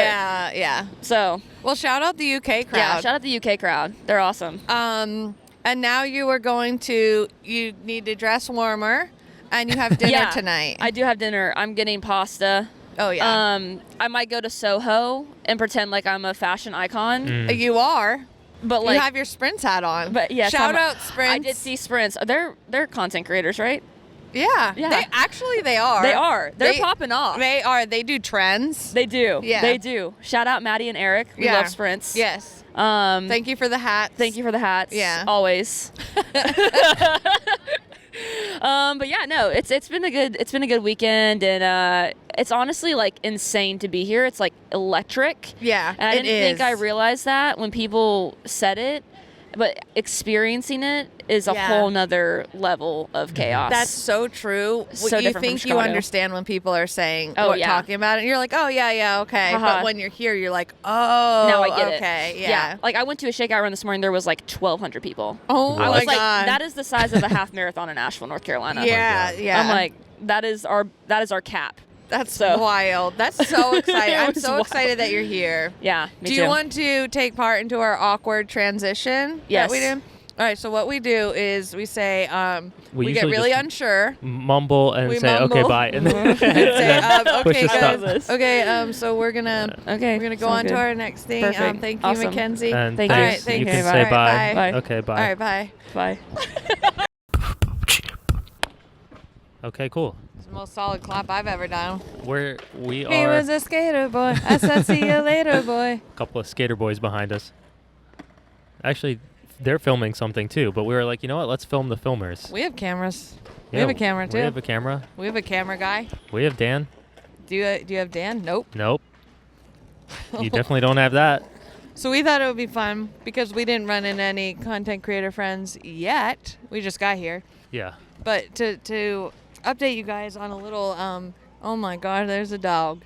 yeah. So. Well, shout out the UK crowd. Yeah, shout out the UK crowd. They're awesome. And now you need to dress warmer, and you have dinner tonight. I do have dinner. I'm getting pasta. Oh, yeah. I might go to Soho and pretend like I'm a fashion icon. You are. But like, you have your Sprints hat on. But yeah, shout out Sprints. I did see Sprints. They're content creators, right? Yeah. They are. They are. They're popping off. They are. They do trends. They do. Yeah. They do. Shout out Maddie and Eric. We love Sprints. Yes. Thank you for the hats. Thank you for the hats. Yeah. Always. But yeah, no, it's been a good weekend, and it's honestly like insane to be here. It's like electric. Yeah, and I didn't think I realized that when people said it, but experiencing it is a whole nother level of chaos. That's so true. So you think you understand when people are saying talking about it, and you're like, oh yeah, okay. But when you're here, you're like, oh, now I get it. Okay, yeah. Like I went to a shakeout run this morning. There was like 1,200 people. Oh I was my like, God. that is the size of a half marathon in Asheville, North Carolina. Yeah. I'm like, that is our cap. That's wild. That's so exciting. I'm so excited that you're here. Yeah, me too. Do you want to take part into our awkward transition that we do? All right, so what we do is we say, we get usually really unsure. Mumble and say, mumble. okay, bye. And then say, push okay, the stop. Okay, so we're going to go on to our next thing. Thank you, Mackenzie. And thank you. All right, thank you. You can say bye. Bye. Okay, bye. All right, bye. Bye. Okay, cool. It's the most solid clap I've ever done. We He are was a skater boy. I said, see you later, boy. a couple of skater boys behind us. Actually, they're filming something too, but we were like, you know what? Let's film the filmers. We have cameras. Yeah, we have a camera too. We have a camera. We have a camera guy. We have Dan. Do you have Dan? Nope. Nope. You definitely don't have that. So we thought it would be fun because we didn't run into any content creator friends yet. We just got here. Yeah. But to update you guys on a little, oh my God, there's a dog.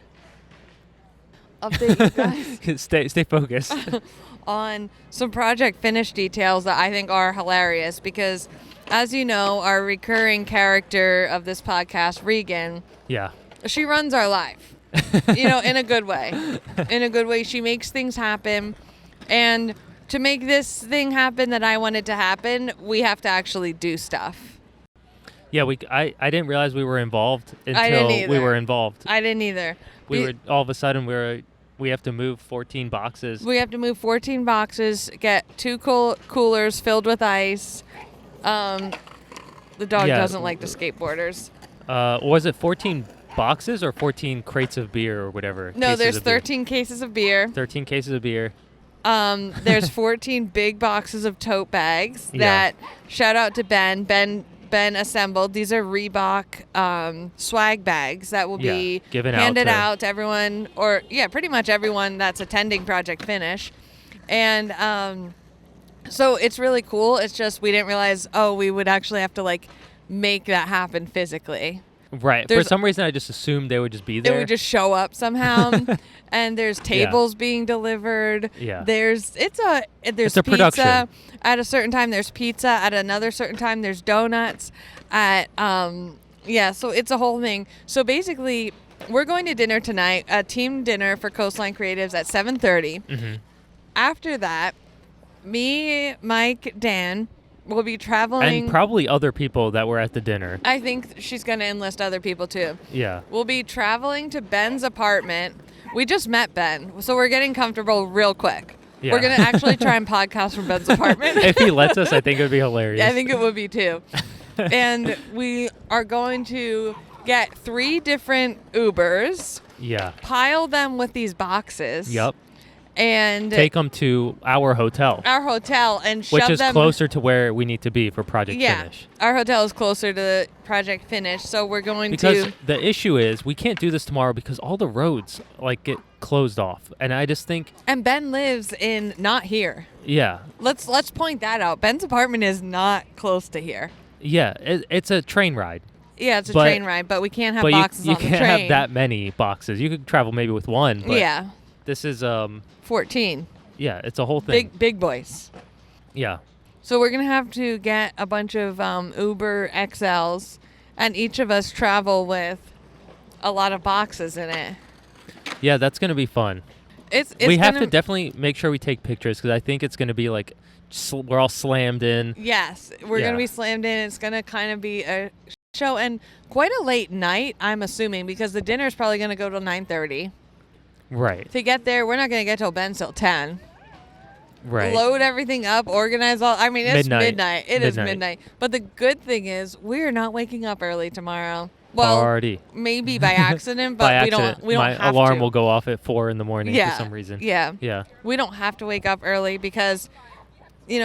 Update you guys. Stay focused. On some project finish details that I think are hilarious because, as you know, our recurring character of this podcast, Regan, she runs our life, in a good way. In a good way. She makes things happen. And to make this thing happen that I wanted to happen, we have to actually do stuff. Yeah, I didn't realize we were involved I didn't until either. we were involved. I didn't either. We were all of a sudden we have to move 14 boxes. We have to move 14 boxes, get 2 coolers filled with ice. The dog doesn't like the skateboarders. Was it 14 boxes or 14 crates of beer or whatever? No, there's 13 cases of beer. 13 cases of beer. There's 14 big boxes of tote bags that, shout out to Ben. Ben assembled. These are Reebok swag bags that will be handed out to everyone, or pretty much everyone that's attending Project Finish. And so it's really cool. It's just we didn't realize, we would actually have to make that happen physically. Right. For some reason, I just assumed they would just be there. They would just show up somehow. And there's tables being delivered. Yeah. There's pizza production. At a certain time. There's pizza at another certain time. There's donuts at so it's a whole thing. So basically, we're going to dinner tonight, a team dinner for Coastline Creatives at 7:30. Mm-hmm. After that, me, Mike, Dan will be traveling. And probably other people that were at the dinner. I think she's going to enlist other people too. Yeah. We'll be traveling to Ben's apartment. We just met Ben, so we're getting comfortable real quick. Yeah. We're going to actually try and podcast from Ben's apartment. If he lets us, I think it would be hilarious. Yeah, I think it would be too. And we are going to get 3 different Ubers. Yeah. Pile them with these boxes. Yep. And take them to our hotel. And shove them. Which is closer to where we need to be for Project Finish. Our hotel is closer to Project Finish, so we're going because the issue is we can't do this tomorrow because all the roads get closed off, and I just think. And Ben lives not here. Yeah. Let's point that out. Ben's apartment is not close to here. Yeah, it's a train ride. Yeah, it's a train ride, but we can't have boxes on the train. You can't have that many boxes. You could travel maybe with one. But this is 14. Yeah, it's a whole thing. Big boys. Yeah. So we're going to have to get a bunch of Uber XLs, and each of us travel with a lot of boxes in it. Yeah, that's going to be fun. We have to definitely make sure we take pictures because I think it's going to be like we're all slammed in. Yes, we're going to be slammed in. It's going to kind of be a show and quite a late night, I'm assuming, because the dinner is probably going to go till 9:30. Right. To get there, we're not going to get till Ben's till 10. Right. Load everything up, organize all. I mean, it's midnight. It is midnight. But the good thing is we're not waking up early tomorrow. Well, Party. Maybe by accident, but we don't have to. My alarm will go off at 4 a.m. for some reason. Yeah. Yeah. We don't have to wake up early because, just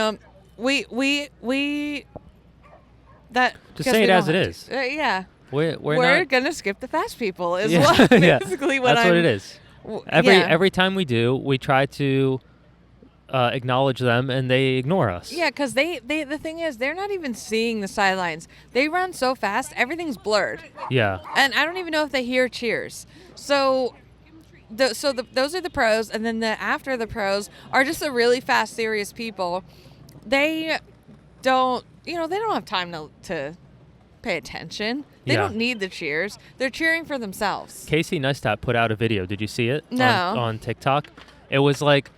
say it as it is. Yeah. We're gonna skip the fast people. Is what basically what That's what it is. Every time we do, we try to acknowledge them, and they ignore us. Yeah, because the thing is, they're not even seeing the sidelines. They run so fast, everything's blurred. Yeah. And I don't even know if they hear cheers. So those are the pros, and then after the pros are just the really fast, serious people. They don't have time to pay attention. They don't need the cheers. They're cheering for themselves. Casey Neistat put out a video. Did you see it? No. On TikTok? It was like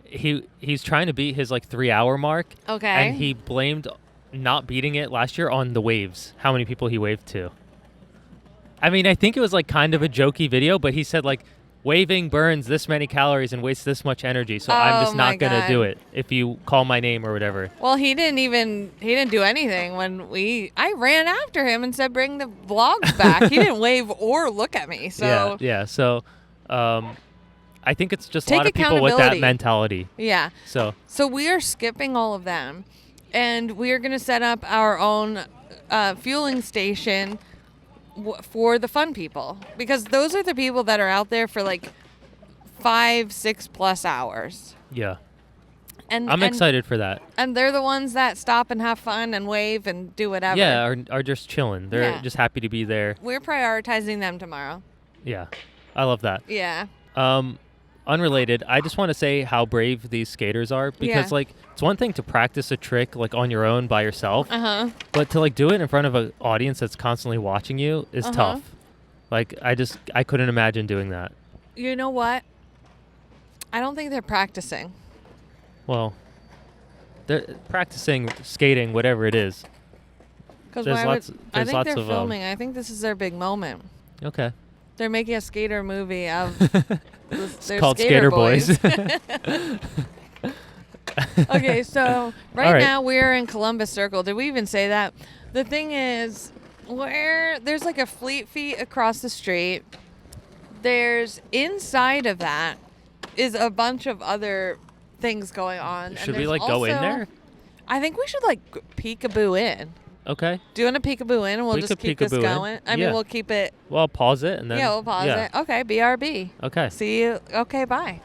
he's trying to beat his 3-hour mark. Okay. And he blamed not beating it last year on the waves. How many people he waved to. I mean, I think it was kind of a jokey video, but he said waving burns this many calories and wastes this much energy, so I'm just not going to do it if you call my name or whatever. Well, he didn't do anything when I ran after him and said, bring the vlogs back. He didn't wave or look at me. So Yeah. So I think it's just a lot of people with that mentality. Yeah. So we are skipping all of them, and we are going to set up our own fueling station for the fun people, because those are the people that are out there for 5-6+ hours. Yeah. And I'm excited for that. And they're the ones that stop and have fun and wave and do whatever. Yeah, are just chilling. They're just happy to be there. We're prioritizing them tomorrow. Yeah. I love that. Yeah. Unrelated, I just want to say how brave these skaters are, because it's one thing to practice a trick on your own by yourself, but to do it in front of an audience that's constantly watching you is tough. I couldn't imagine doing that. You know what? I don't think they're practicing. Well, they're practicing skating, whatever it is. Because I think they're filming. I think this is their big moment. Okay. They're making a skater movie of it's called Skater Boys. Okay, so right now we're in Columbus Circle. Did we even say that? The thing is, there's a Fleet Feet across the street. There's inside of that is a bunch of other things going on. Should we go in there? I think we should peekaboo in. Okay. Do you want to peekaboo in and we'll just keep this going? I mean, we'll keep it. Well, I'll pause it and then. Yeah, we'll pause it. Okay, BRB. Okay. See you. Okay, bye.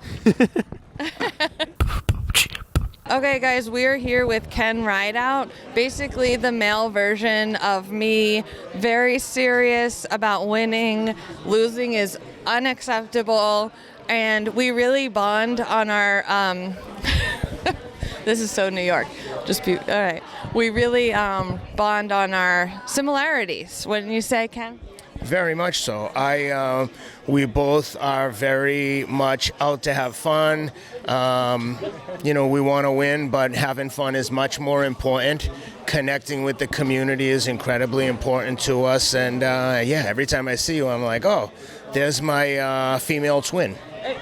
Okay, guys, we're here with Ken Rideout, basically the male version of me, very serious about winning. Losing is unacceptable, and we really bond on our this is so New York. All right. We really bond on our similarities. Wouldn't you say, Ken? Very much so. We both are very much out to have fun. We want to win, but having fun is much more important. Connecting with the community is incredibly important to us. And every time I see you, I'm like, oh, there's my female twin.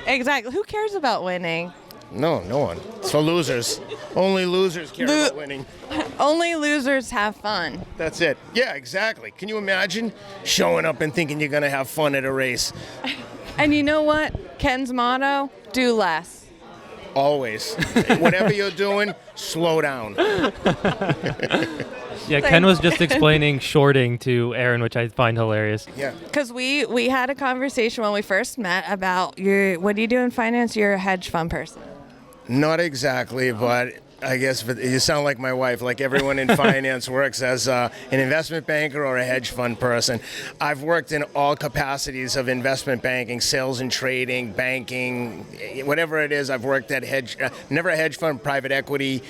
Exactly. Who cares about winning? No one. It's for losers. Only losers care about winning. Only losers have fun. That's it. Yeah, exactly. Can you imagine showing up and thinking you're going to have fun at a race? And you know what? Ken's motto, do less. Always. Whatever you're doing, slow down. Yeah, Ken was just explaining shorting to Aaron, which I find hilarious. Yeah. Because we had a conversation when we first met about what do you do in finance? You're a hedge fund person. Not exactly, but I guess you sound like my wife. Like everyone in finance works as an investment banker or a hedge fund person. I've worked in all capacities of investment banking, sales and trading, banking, whatever it is. I've worked at never a hedge fund, private equity,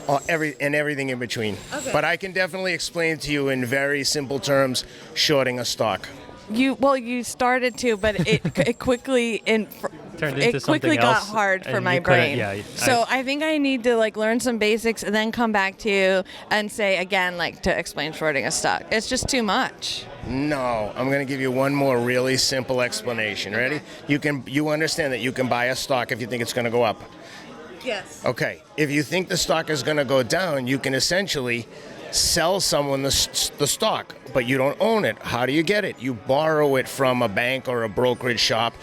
and everything in between. Okay. But I can definitely explain to you in very simple terms, shorting a stock. You started to, but it quickly turned into it quickly got else, hard for my brain. Yeah, so I think I need to learn some basics and then come back to you and say again to explain shorting a stock. It's just too much. No, I'm going to give you one more really simple explanation. Ready? You understand that you can buy a stock if you think it's going to go up. Yes. Okay. If you think the stock is going to go down, you can essentially sell someone the stock, but you don't own it. How do you get it? You borrow it from a bank or a brokerage shop.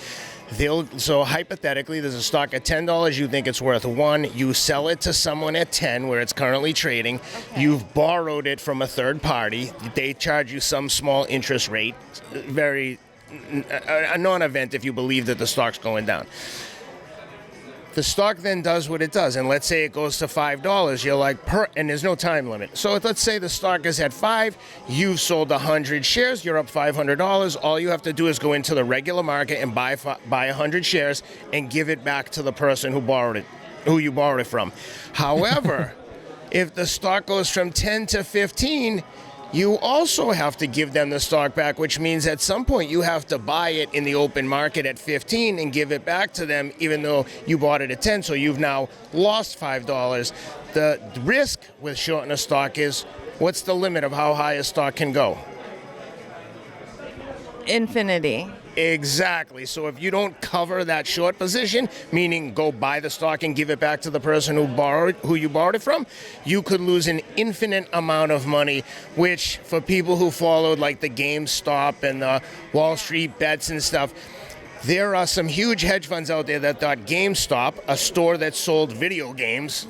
So hypothetically, there's a stock at $10. You think it's worth $1. You sell it to someone at $10, where it's currently trading. Okay. You've borrowed it from a third party. They charge you some small interest rate, a non-event if you believe that the stock's going down. The stock then does what it does, and let's say it goes to $5. You're like, and there's no time limit. So let's say the stock is at $5. You've sold 100 shares. You're up $500. All you have to do is go into the regular market and buy 100 shares and give it back to the person who you borrowed it from. However, if the stock goes from 10 to 15. You also have to give them the stock back, which means at some point you have to buy it in the open market at 15 and give it back to them, even though you bought it at 10. So you've now lost $5. The risk with shorting a stock is, what's the limit of how high a stock can go? Infinity. Exactly. So if you don't cover that short position, meaning go buy the stock and give it back to the person who you borrowed it from, you could lose an infinite amount of money, which for people who followed like the GameStop and the Wall Street bets and stuff, there are some huge hedge funds out there that thought GameStop, a store that sold video games,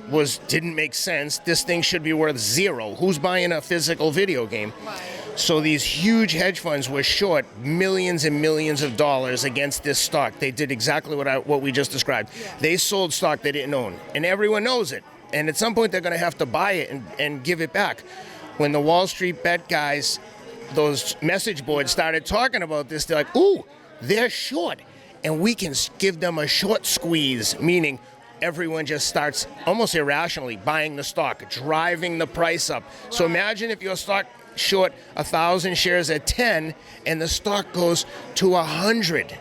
didn't make sense. This thing should be worth $0. Who's buying a physical video game? So these huge hedge funds were short millions and millions of dollars against this stock. They did exactly what we just described. Yeah. They sold stock they didn't own, and everyone knows it. And at some point, they're going to have to buy it and give it back. When the Wall Street bet guys, those message boards started talking about this, they're like, ooh, they're short, and we can give them a short squeeze, meaning everyone just starts almost irrationally buying the stock, driving the price up. Wow. So imagine if your stock short 1,000 shares at 10 and the stock goes to 100.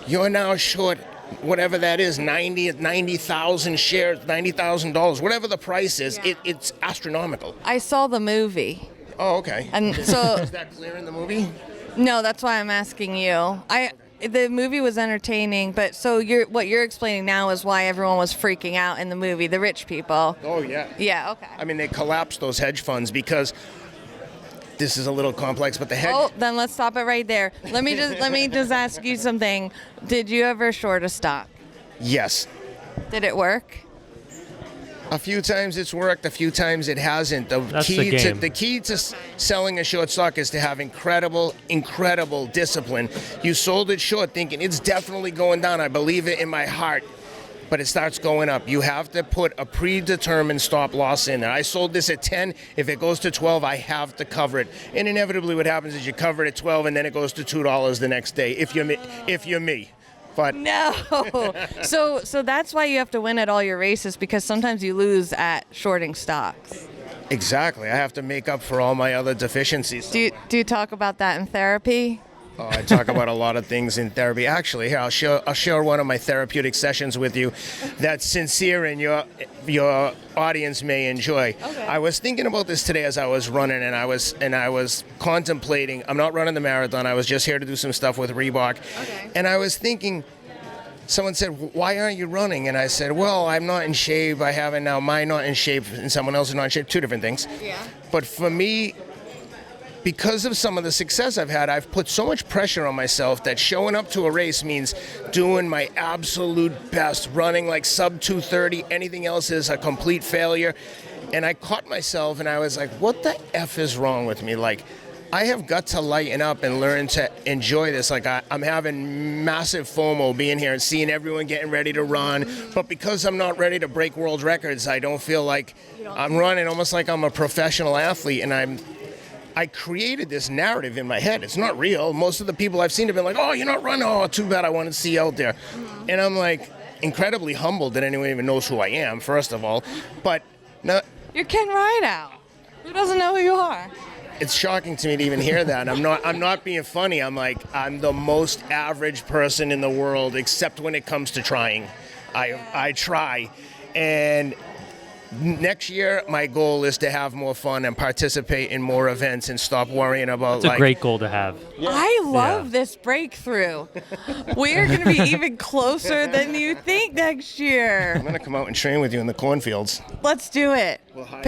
You're now short whatever that is, 90,000 shares, $90,000, whatever the price is. Yeah. It's astronomical. I saw the movie. Oh, okay. And so is that clear in the movie? No, that's why I'm asking you. The movie was entertaining, but so what you're explaining now is why everyone was freaking out in the movie, the rich people. Oh, yeah. Yeah, okay. I mean, they collapsed those hedge funds because this is a little complex, but the hedge... Oh, then let's stop it right there. Let me just ask you something. Did you ever short a stock? Yes. Did it work? A few times it's worked, a few times it hasn't. The key to selling a short stock is to have incredible discipline. You sold it short thinking it's definitely going down. I believe it in my heart. But it starts going up. You have to put a predetermined stop loss in there. I sold this at 10. If it goes to 12, I have to cover it. And inevitably what happens is you cover it at 12 and then it goes to $2 the next day, if you're me. But no. So that's why you have to win at all your races, because sometimes you lose at shorting stocks. Exactly. I have to make up for all my other deficiencies. Do you talk about that in therapy? Oh, I talk about a lot of things in therapy. Actually, here I'll share one of my therapeutic sessions with you that's sincere and your audience may enjoy. Okay. I was thinking about this today as I was running, and I was contemplating. I'm not running the marathon. I was just here to do some stuff with Reebok, okay. And I was thinking. Someone said, why aren't you running? And I said, well, I'm not in shape. I haven't now. Mine not in shape, and someone else is not in shape. Two different things. Yeah. But for me, because of some of the success I've had, I've put so much pressure on myself that showing up to a race means doing my absolute best, running like sub 2:30. Anything else is a complete failure. And I caught myself and I was like, what the F is wrong with me? Like, I have got to lighten up and learn to enjoy this. Like I'm having massive FOMO being here and seeing everyone getting ready to run. But because I'm not ready to break world records, I don't feel like I'm running almost like I'm a professional athlete. And I created this narrative in my head. It's not real. Most of the people I've seen have been like, oh, you're not running. Oh, too bad, I wanted to see you out there. Mm-hmm. And I'm like incredibly humbled that anyone even knows who I am, first of all. But no, you're Ken Rideout. Who doesn't know who you are? It's shocking to me to even hear that. I'm not being funny. I'm the most average person in the world, except when it comes to trying. I try. And next year, my goal is to have more fun and participate in more events and stop worrying about. It's a great goal to have. Yeah. I love this breakthrough. We're going to be even closer than you think next year. I'm going to come out and train with you in the cornfields. Let's do it. We'll hide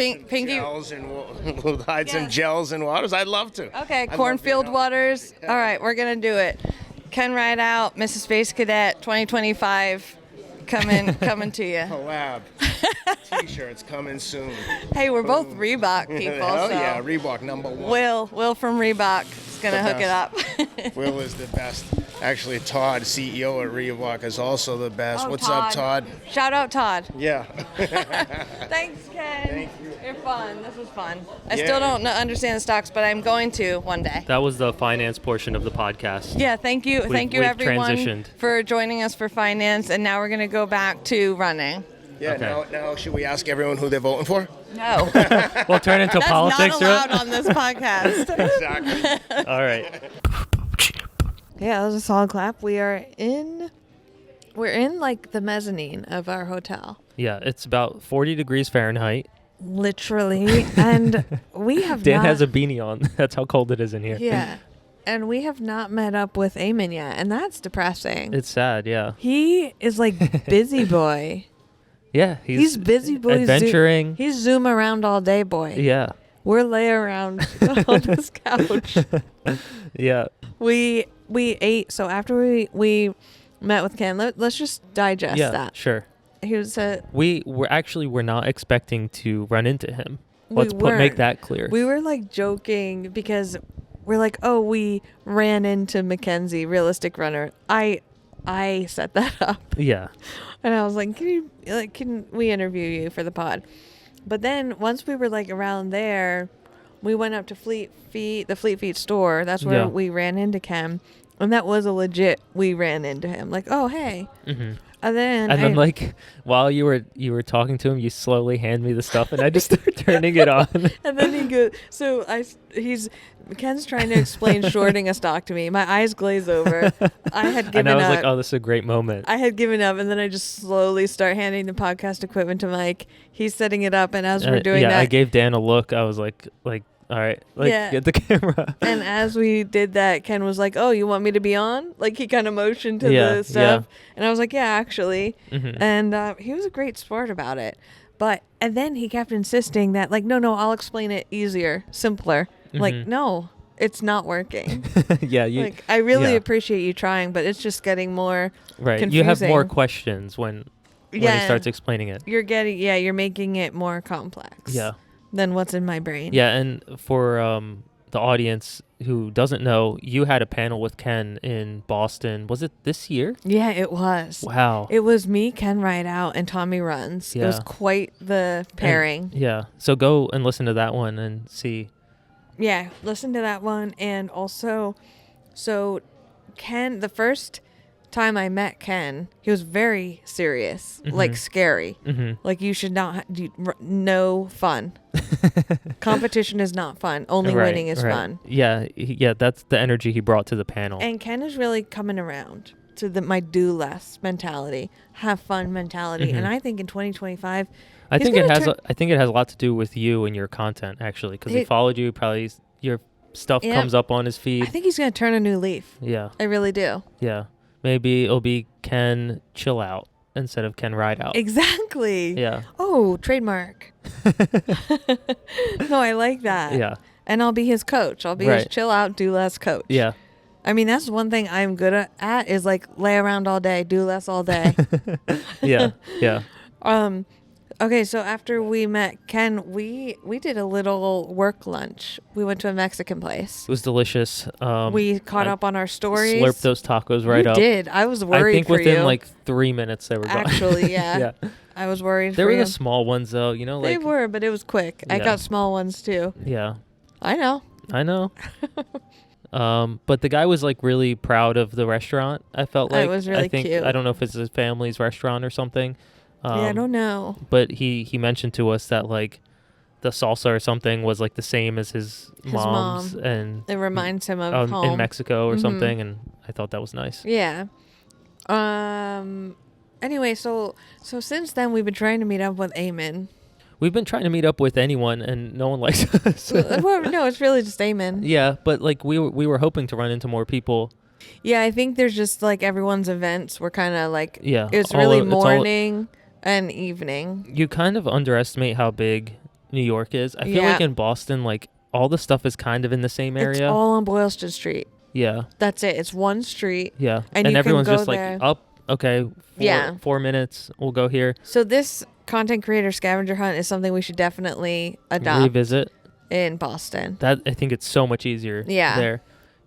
some gels and waters. I'd love to. Okay, cornfield waters. All right, we're going to do it. Ken Rideout, Mrs. Space Cadet 2025. Coming to you. Collab. T-shirts coming soon. Hey, we're both Reebok people. Hell so yeah, Reebok #1. Will from Reebok is going to hook it up. Will is the best. Actually, Todd, CEO at Reebok, is also the best. Oh, What's Todd. up, Todd? Shout out, Todd. Yeah. Thanks, Ken. Thank you. You're fun. This was fun. I still don't understand the stocks, but I'm going to one day. That was the finance portion of the podcast. Yeah, thank you. Thank you, everyone, transitioned. for joining us for finance. And now we're going to go back to running. Yeah, okay. Now should we ask everyone who they're voting for? No. We'll turn into politics. That's not allowed on this podcast. Exactly. All right. Yeah, that was a solid clap. We're in like the mezzanine of our hotel. Yeah, it's about 40 degrees Fahrenheit. Literally. And we have Dan has a beanie on. That's how cold it is in here. Yeah. And we have not met up with Eamon yet, and that's depressing. It's sad, yeah. He is like busy boy. Yeah, he's busy boy. Adventuring. He's zoom around all day boy. Yeah. We're lay around on this couch. Yeah. We ate. So after we met with Ken, let's just digest that. Sure. He was we're not expecting to run into him. Let's make that clear. We were like joking because we're like, oh, we ran into Mackenzie, realistic runner. I set that up. Yeah. And I was like, can we interview you for the pod? But then once we were like around there, we went up to the Fleet Feet store. That's where we ran into Ken. And that was a legit, we ran into him. Like, oh, hey. Mm-hmm. And then like while you were talking to him, you slowly hand me the stuff and I just start turning it on. And then he goes, Ken's trying to explain shorting a stock to me. My eyes glaze over. I had given up. And I was like, oh, this is a great moment. I had given up, and then I just slowly start handing the podcast equipment to Mike. He's setting it up, and as we're doing that. Yeah, I gave Dan a look. I was like, all right, get the camera. And as we did that, Ken was like, oh, you want me to be on? Like, he kind of motioned to the stuff. Yeah. And I was like, yeah, actually. Mm-hmm. And he was a great sport about it. And then he kept insisting that, like, no, I'll explain it easier, simpler. Mm-hmm. Like, no, it's not working. Yeah. I really appreciate you trying, but it's just getting more confusing. You have more questions when he starts explaining it. You're making it more complex. Yeah. Than what's in my brain. Yeah, and for the audience who doesn't know, you had a panel with Ken in Boston. Was it this year? Yeah, it was. Wow. It was me, Ken Rideout, and Tommy Runs. Yeah. It was quite the pairing. So go and listen to that one and see. Yeah, listen to that one. And also, so Ken, the first time I met Ken, he was very serious, like scary. Mm-hmm. Like you should not no fun. Competition is not fun. Only winning is fun. Yeah, that's the energy he brought to the panel. And Ken is really coming around to my do less mentality, have fun mentality. Mm-hmm. And I think in 2025, I think it has a lot to do with you and your content actually, because he followed you. Probably your stuff comes up on his feed. I think he's gonna turn a new leaf. Yeah, I really do. Yeah. Maybe it'll be Ken Chill Out instead of Ken Ride Out. Exactly. Yeah. Oh, trademark. No, I like that. Yeah. And I'll be his coach. I'll be his chill out, do less coach. Yeah. I mean, that's one thing I'm good at is like lay around all day, do less all day. Yeah. Yeah. Okay, so after we met Ken, we did a little work lunch. We went to a Mexican place. It was delicious. We caught up on our stories. Slurped those tacos right up. You did. I was worried. I think for within you. like 3 minutes they were gone. Actually, yeah. Yeah. I was worried. They for were you. the small ones though, you know. Like, They were, but it was quick. I Yeah. got small ones too. Yeah. I know. But the guy was like really proud of the restaurant. I felt like It was really cute. I don't know if it's his family's restaurant or something. Yeah, I don't know. But he mentioned to us that like the salsa or something was like the same as his mom's, mom. and It reminds him of home. in Mexico or something, and I thought that was nice. Yeah. Anyway, so since then we've been trying to meet up with Eamon. We've been trying to meet up with anyone, and no one likes us. Well, no, it's really just Eamon. Yeah, but like we were hoping to run into more people. Yeah, I think there's just like everyone's events were kind of like Yeah, it's really morning and evening. You kind of underestimate how big New York is. I feel like in Boston, like all the stuff is kind of in the same area. It's all on Boylston Street. Yeah. That's it. It's one street. Yeah. And you everyone's can go just there. like up. Okay. 4 minutes. We'll go here. So this content creator scavenger hunt is something we should definitely adopt. Revisit in Boston. That I think it's so much easier. Yeah. There.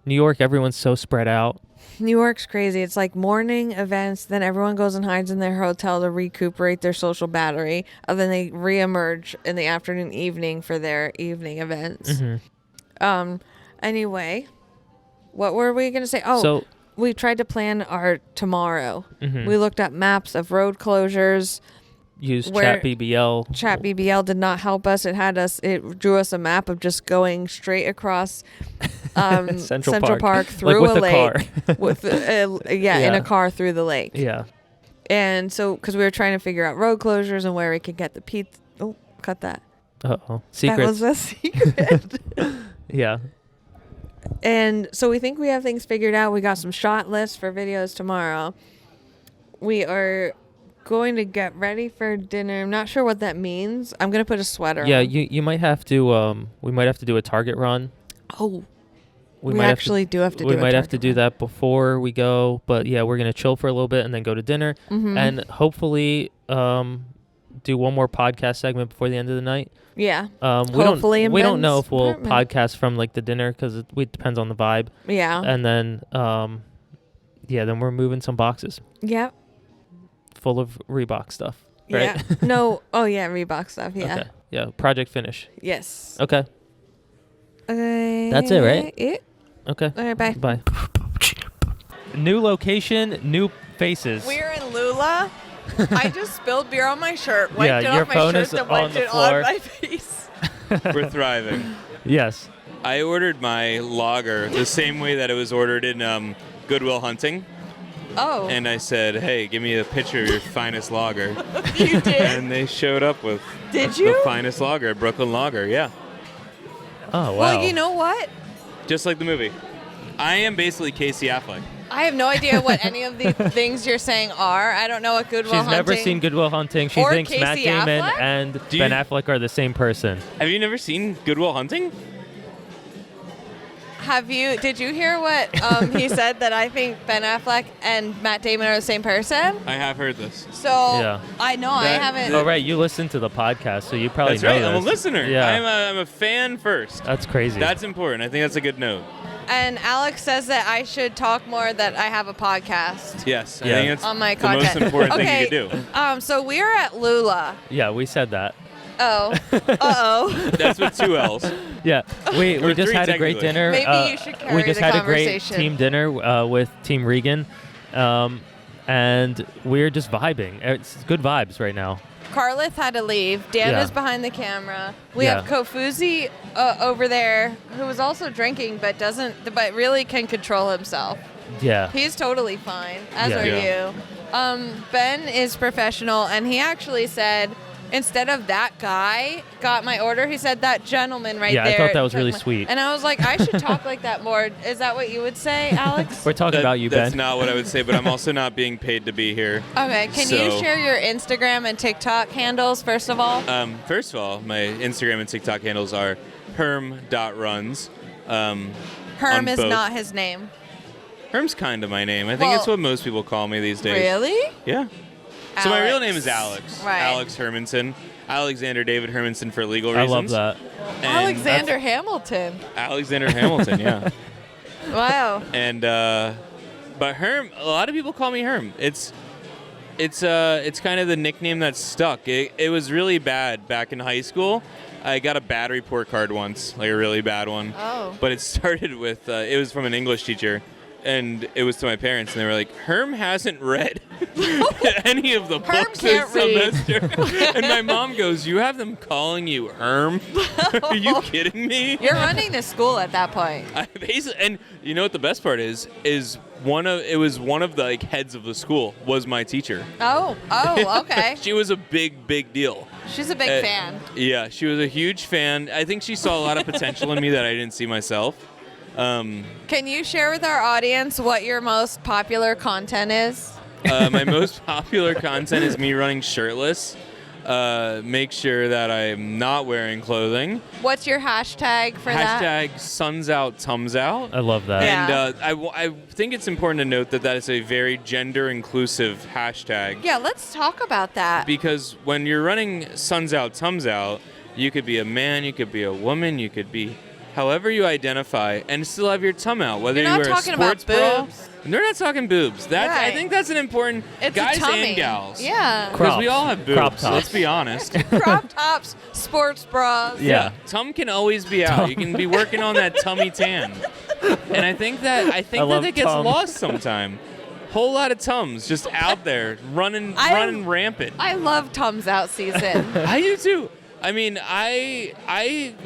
New York, everyone's so spread out. New York's crazy. It's like morning events, then everyone goes and hides in their hotel to recuperate their social battery, and then they reemerge in the afternoon, evening for their evening events. Mm-hmm. Anyway, what were we going to say? Oh, so we tried to plan our tomorrow. Mm-hmm. We looked at maps of road closures. Used Chat BBL. Chat BBL did not help us. It drew us a map of just going straight across Central Park through like with a lake. car. With in a car through the lake. Yeah. And so, because we were trying to figure out road closures and where we could get the pizza. Oh, cut that. Uh-oh. Secrets. That was a secret. Yeah. And so we think we have things figured out. We got some shot lists for videos tomorrow. We are going to get ready for dinner. I'm not sure what that means. I'm going to put a sweater on. You might have to we might have to do a Target run. Oh. We might actually do have to do We might have to do that before we go, but yeah, we're going to chill for a little bit and then go to dinner and hopefully do one more podcast segment before the end of the night. Yeah. Hopefully we don't know if we'll podcast from like the dinner cuz it depends on the vibe. Yeah. And then then we're moving some boxes. Yep. Full of Reebok stuff, right? Yeah. No. Oh yeah, Reebok stuff. Yeah. Okay. Yeah. Project finish. Yes. Okay. That's it, right? Yeah. Okay. All right. Bye. Bye. New location, new faces. We're in Lula. I just spilled beer on my shirt. Wiped it your off my phone shirt is and on wiped the it floor. on my face. We're thriving. Yes. I ordered my lager the same way that it was ordered in Goodwill Hunting. Oh. And I said, hey, give me a picture of your finest lager. You did? And they showed up with the finest lager, Brooklyn Lager, yeah. Oh, wow. Well, you know what? Just like the movie. I am basically Casey Affleck. I have no idea what any of the things you're saying are. I don't know what Goodwill Hunting. She's never seen Goodwill Hunting. She or thinks Casey Matt Damon Affleck? and Ben Affleck are the same person. Have you never seen Goodwill Hunting? Did you hear what he said, that I think Ben Affleck and Matt Damon are the same person? I have heard this. So Yeah. I know I haven't. Oh, right. You listen to the podcast, so you probably That's know right. this. I'm a listener. Yeah. I'm a fan first. That's crazy. That's important. I think that's a good note. And Alex says that I should talk more, that I have a podcast. Yes. Yeah. I think it's on my the content. most important Okay, thing you can do. So we are at Lula. Yeah, we said that. Oh. Uh-oh. That's with 2 L's. Yeah, we Or just 3 had a great technically. dinner. Maybe you should carry We just the had a great conversation. team dinner with Team Regan, and we're just vibing. It's good vibes right now. Carlith had to leave. Dan Yeah. is behind the camera. We Yeah. have Kofuzi over there, who is also drinking, but really can control himself. Yeah. He's totally fine, as Yeah. are Yeah. you. Ben is professional, and he actually said, instead of that guy got my order, he said that gentleman right Yeah, I there. thought that was took really my-" sweet. And I was like, I should talk like that more. Is that what you would say, Alex? We're talking about you, Ben. That's not what I would say, but I'm also not being paid to be here. Okay, can you So- share your Instagram and TikTok handles, first of all? First of all, my Instagram and TikTok handles are herm.runs. Herm on is both. not his name. Herm's kind of my name. I think it's Well, what most people call me these days. Really? Yeah. So my real name is Alex. Right. Alex Hermanson. Alexander David Hermanson for legal I reasons. love that. And Alexander Hamilton. Alexander Hamilton, yeah. Wow. And but Herm, a lot of people call me Herm. It's kind of the nickname that's stuck. It was really bad back in high school. I got a bad report card once, like a really bad one. Oh. But it started with it was from an English teacher. And it was to my parents, and they were like, Herm hasn't read any of the books this semester. And my mom goes, you have them calling you Herm? Are you kidding me? You're running the school at that point. And you know what the best part is one of the like heads of the school was my teacher. Oh, okay. She was a big deal. She's a big fan. Yeah, she was a huge fan. I think she saw a lot of potential in me that I didn't see myself. Can you share with our audience what your most popular content is? My most popular content is me running shirtless. Make sure that I'm not wearing clothing. What's your hashtag for that? Hashtag suns out, tums out. I love that. Yeah. And I think it's important to note that is a very gender inclusive hashtag. Yeah, let's talk about that. Because when you're running suns out, tums out, you could be a man, you could be a woman, you could be however you identify, and still have your tum out. Whether You're not you wear talking a sports about bra. boobs. They're not talking boobs. That's Right. I think that's an important It's guys a tummy. and gals. Yeah. Because we all have boobs. Crop So let's tops. be honest. Crop tops, sports bras. Yeah. Tum can always be out. You can be working on that tummy tan. And I think that love it gets tum. lost sometime. Whole lot of tums just out there running rampant. I love Tums Out season. I do too. I mean, I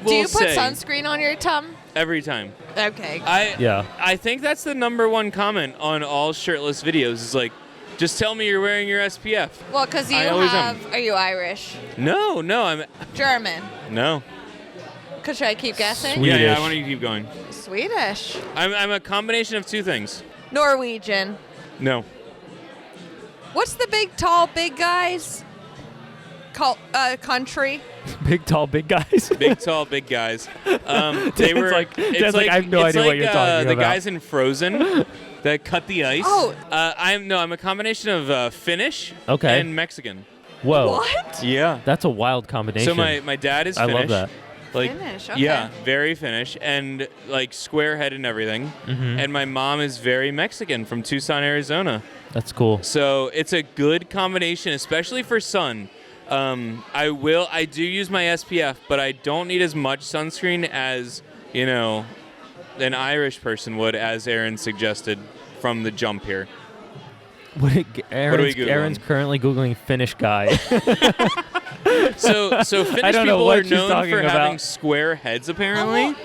will Do you put say sunscreen on your tum? every time. Okay. I think that's the #1 comment on all shirtless videos is like, just tell me you're wearing your SPF. Well, because you I always have. Are you Irish? No, I'm German? no. Should I keep guessing? Sweet. Yeah, I Swedish. want you to keep going. Swedish. I'm a combination of two things. Norwegian. No. What's the big guys? Country. Big, tall, big guys. Big, tall, big guys. They Dan's were. like- it's Dan's like, I have no idea what you're talking the about. guys in Frozen that cut the ice. Oh. I'm a combination of Finnish Okay. and Mexican. Whoa. What? Yeah. That's a wild combination. So my dad is I Finnish. love that. Like, Finnish, okay. Yeah, very Finnish and like square head and everything. Mm-hmm. And my mom is very Mexican from Tucson, Arizona. That's cool. So it's a good combination, especially for sun. I do use my SPF, but I don't need as much sunscreen as, an Irish person would, as Aaron suggested from the jump here. Aaron's currently Googling Finnish guy. So Finnish I don't know people what are she's known talking for about. having square heads, apparently. Look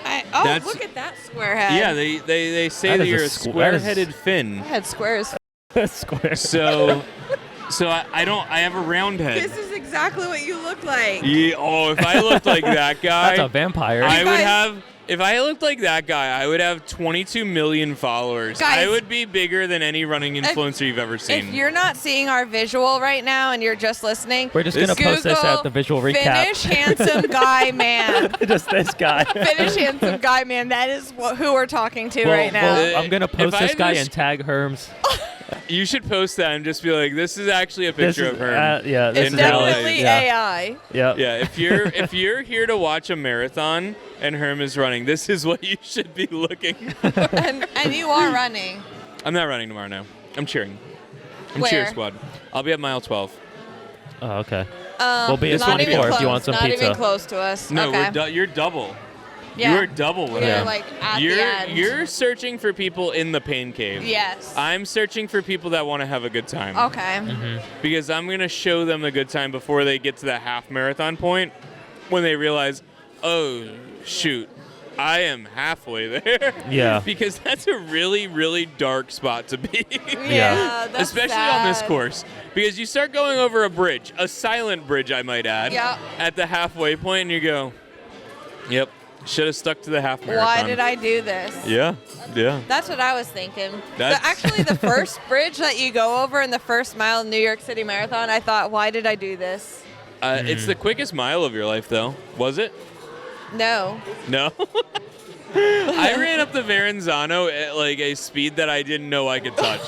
at that square head. Yeah, they say That that is you're a a squ- that is- square-headed Finn. Head squares. Square. So I have a round head. This is exactly what you look like. Yeah, if I looked like that guy, That's a vampire. If I looked like that guy, I would have 22 million followers. Guys, I would be bigger than any running influencer you've ever seen. If you're not seeing our visual right now and you're just listening, We're just going to post this at the visual recap. Finnish handsome guy man. Just this guy. Finnish handsome guy man. That is who we're talking to right now. Well, I'm going to post If I this guy just- and tag Herms. You should post that and just be like, "This is actually a picture of her." Yeah, this It's is definitely Alex. AI. Yeah. Yeah, if you're here to watch a marathon and Herm is running, this is what you should be looking. and you are running. I'm not running tomorrow now. I'm cheering. I'm Where? cheer squad. I'll be at mile 12. Oh, okay. We'll be at not even 24 if you close, want some not pizza. even close to us. No, okay. you're double. Yeah. You're double with You're him. like at the end. You're searching for people in the pain cave. Yes. I'm searching for people that want to have a good time. Okay. Mm-hmm. Because I'm going to show them the good time before they get to the half marathon point when they realize, oh, shoot, I am halfway there. Yeah. Because that's a really, really dark spot to be. Yeah, that's Especially on this sad. course. Because you start going over a bridge, a silent bridge, I might add, Yeah. at the halfway point, and you go, yep, should have stuck to the half marathon. Why did I do this? Yeah, yeah. That's what I was thinking. That's- Actually, the first bridge that you go over in the first mile New York City Marathon, I thought, why did I do this? It's the quickest mile of your life, though. Was it? No. No? I ran up the Verrazano at like a speed that I didn't know I could touch.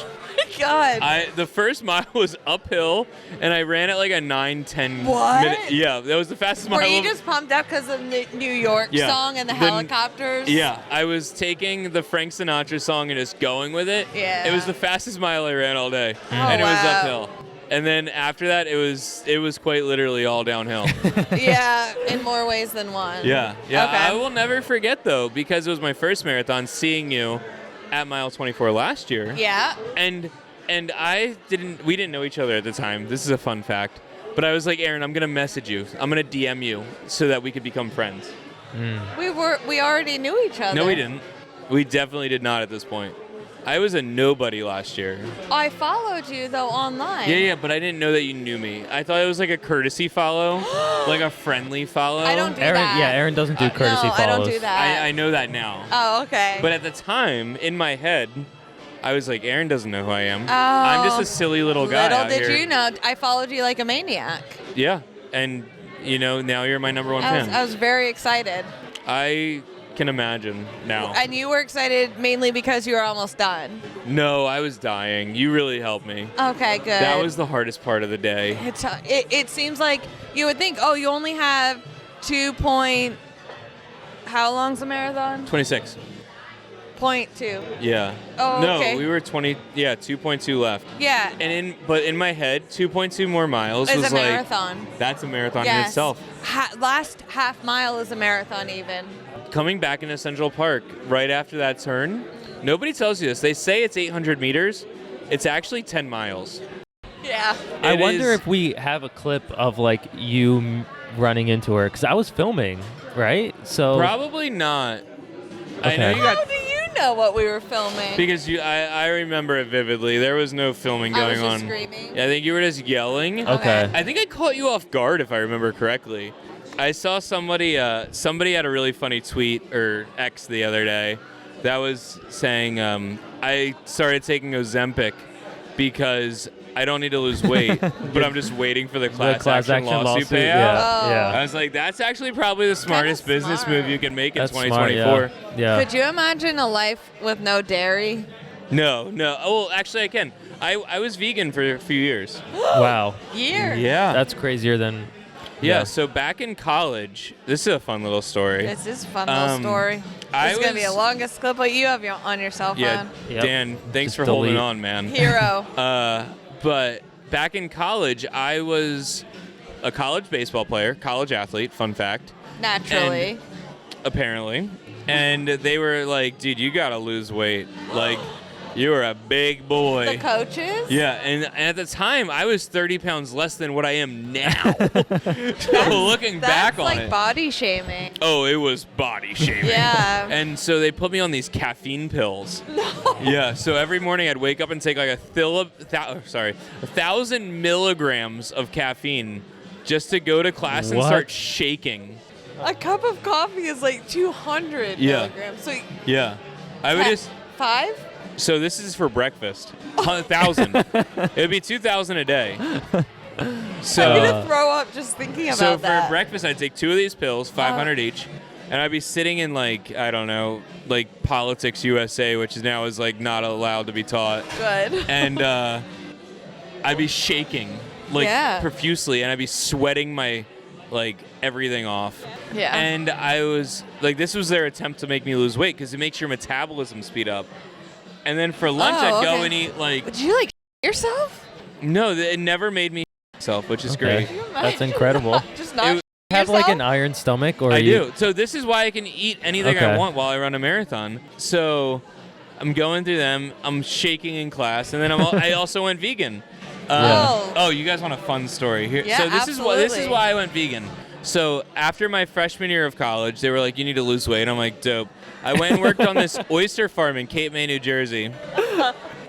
God. The first mile was uphill, and I ran at like a 9-10 What? minute. Yeah, that was the fastest mile. Were you just pumped up because of the New York song and the helicopters? Yeah, I was taking the Frank Sinatra song and just going with it. Yeah. It was the fastest mile I ran all day, and it was uphill. And then after that, it was quite literally all downhill. Yeah, in more ways than one. Yeah. Okay. I will never forget, though, because it was my first marathon, seeing you at mile 24 last year. Yeah. And we didn't know each other at the time. This is a fun fact. But I was like, Aaron, I'm going to message you. I'm going to DM you so that we could become friends. We already knew each other. No, we didn't. We definitely did not at this point. I was a nobody last year. I followed you, though, online. Yeah, but I didn't know that you knew me. I thought it was like a courtesy follow, like a friendly follow. I don't do that. Yeah, Aaron doesn't do courtesy follows. I don't do that. I know that now. Oh, okay. But at the time, in my head, I was like, Aaron doesn't know who I am. Oh. I'm just a silly little guy Little out did here. you know, I followed you like a maniac. Yeah, and now you're my number one fan. I was very excited. I can imagine now. And you were excited mainly because you were almost done. No, I was dying. You really helped me. Okay, good. That was the hardest part of the day. It seems like you would think, you only have how long's a marathon? 26. 0.2. Yeah. Oh, no, okay. we were 2.2 left. Yeah. But in my head, 2.2 more miles It's was a like marathon. That's a marathon in Yes. itself. Last half mile is a marathon even. Coming back into Central Park right after that turn, nobody tells you this. They say it's 800 meters. It's actually 10 miles. Yeah. I wonder if we have a clip of like you running into her, because I was filming, right? So probably not. Okay. I know you got. How do you know what we were filming? Because I remember it vividly. There was no filming going I was on. just screaming. Yeah, I think you were just yelling. Okay. I think I caught you off guard, if I remember correctly. I saw somebody had a really funny tweet or X the other day that was saying I started taking Ozempic because I don't need to lose weight, but I'm just waiting for the class action lawsuit payout. Yeah. I was like, that's actually probably the smartest business move you can make in 2024. Smart, yeah. Could you imagine a life with no dairy? No. Oh, well, actually, I can. I was vegan for a few years. Wow. Years? Yeah. That's crazier than... Yeah, so back in college, this is a fun little story. This is a fun little story. This is going to be the longest clip that you have on your cell phone. Yeah, Dan, thanks for holding on, man. Hero. But back in college, I was a college baseball player, college athlete, fun fact. Naturally. Apparently. And they were like, dude, you got to lose weight. Like, you are a big boy. The coaches? Yeah, and at the time, I was 30 pounds less than what I am now. So looking back on That's like it. body shaming. Oh, it was body shaming. Yeah. And so they put me on these caffeine pills. No. Yeah, so every morning I'd wake up and take like 1,000 milligrams of caffeine just to go to class and start shaking. A cup of coffee is like 200 milligrams. So Yeah. I would just... 5? So this is for breakfast. 1,000. It would be 2,000 a day. So I'm going to throw up just thinking about so that. for breakfast, I'd take 2 of these pills, 500 each, and I'd be sitting in like, I don't know, like Politics USA, which is now is like not allowed to be taught. Good. And I'd be shaking like profusely, and I'd be sweating my like everything off. Yeah. And I was like, this was their attempt to make me lose weight because it makes your metabolism speed up. And then for lunch, I'd go and eat like. Did you like yourself? No, it never made me myself, which is great. That's incredible. Just not have like an iron stomach, or I do. So this is why I can eat anything I Okay. want while I run a marathon. So I'm going through them. I'm shaking in class, and then I also went vegan. Oh, you guys want a fun story here? Yeah, so this is absolutely. why I went vegan. So after my freshman year of college, they were like, "You need to lose weight." I'm like, "Dope." I went and worked on this oyster farm in Cape May, New Jersey,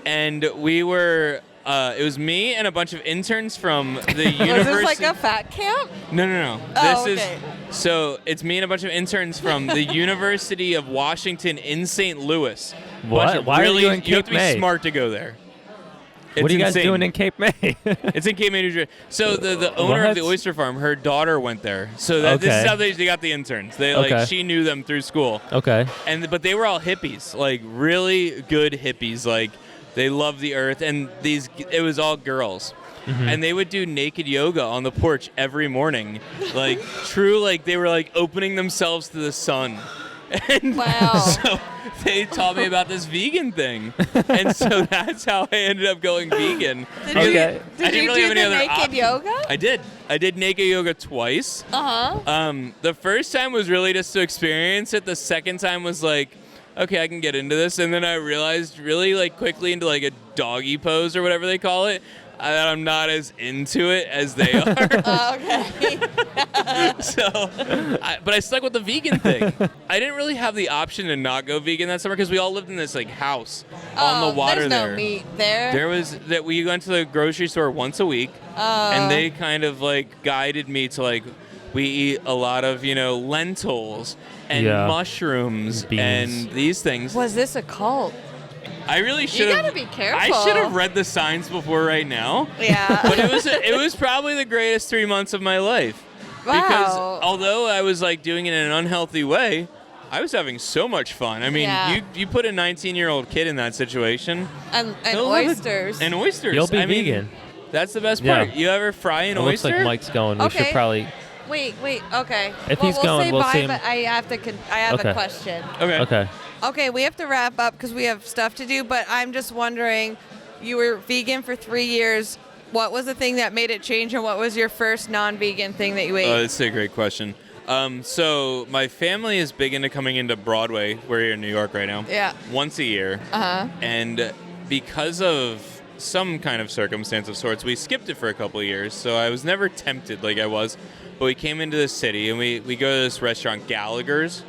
and we were. It was me and a bunch of interns from the university. Was this like a fat camp? No. Oh, This okay. is so it's me and a bunch of interns from the University of Washington in St. Louis. What? Why are you in You have Cape to be May? smart to go there. What are you guys insane. doing in Cape May? It's in Cape May, New Jersey. So the owner of the oyster farm, her daughter went there. So this is how they got the interns. They like she knew them through school. Okay. But they were all hippies, like really good hippies, like They love the earth, and it was all girls. Mm-hmm. And they would do naked yoga on the porch every morning. Like, true, like, they were, like, opening themselves to the sun. And wow. So they taught me about this vegan thing. And so that's how I ended up going vegan. Did you do the naked yoga? I did. I did naked yoga twice. Uh-huh. The first time was really just to experience it. The second time was like, okay, I can get into this. And then I realized really, like, quickly into, like, a doggy pose or whatever they call it, that I'm not as into it as they are. Okay. But I stuck with the vegan thing. I didn't really have the option to not go vegan that summer because we all lived in this like house on the water there's no meat there. There was that we went to the grocery store once a week, and they kind of like guided me to like we eat a lot of lentils and mushrooms and these things. Was this a cult? I really should have. You gotta be careful. I should have read the signs before right now. Yeah. But it was probably the greatest 3 months of my life. Wow. Because although I was like doing it in an unhealthy way, I was having so much fun. I mean, you put a 19-year-old kid in that situation. And oysters. And oysters. You'll be I mean, vegan. That's the best part. You ever fry an oyster? Looks like Mike's going. We should probably. Wait. Okay. If he's going, we'll see him. But I have a question. Okay. Okay, we have to wrap up because we have stuff to do, but I'm just wondering, you were vegan for 3 years. What was the thing that made it change, and what was your first non-vegan thing that you ate? That's a great question. So my family is big into coming into Broadway. We're here in New York right now. Yeah. Once a year. Uh-huh. And because of some kind of circumstance of sorts, we skipped it for a couple of years. So I was never tempted like I was. But we came into the city, and we go to this restaurant, Gallagher's.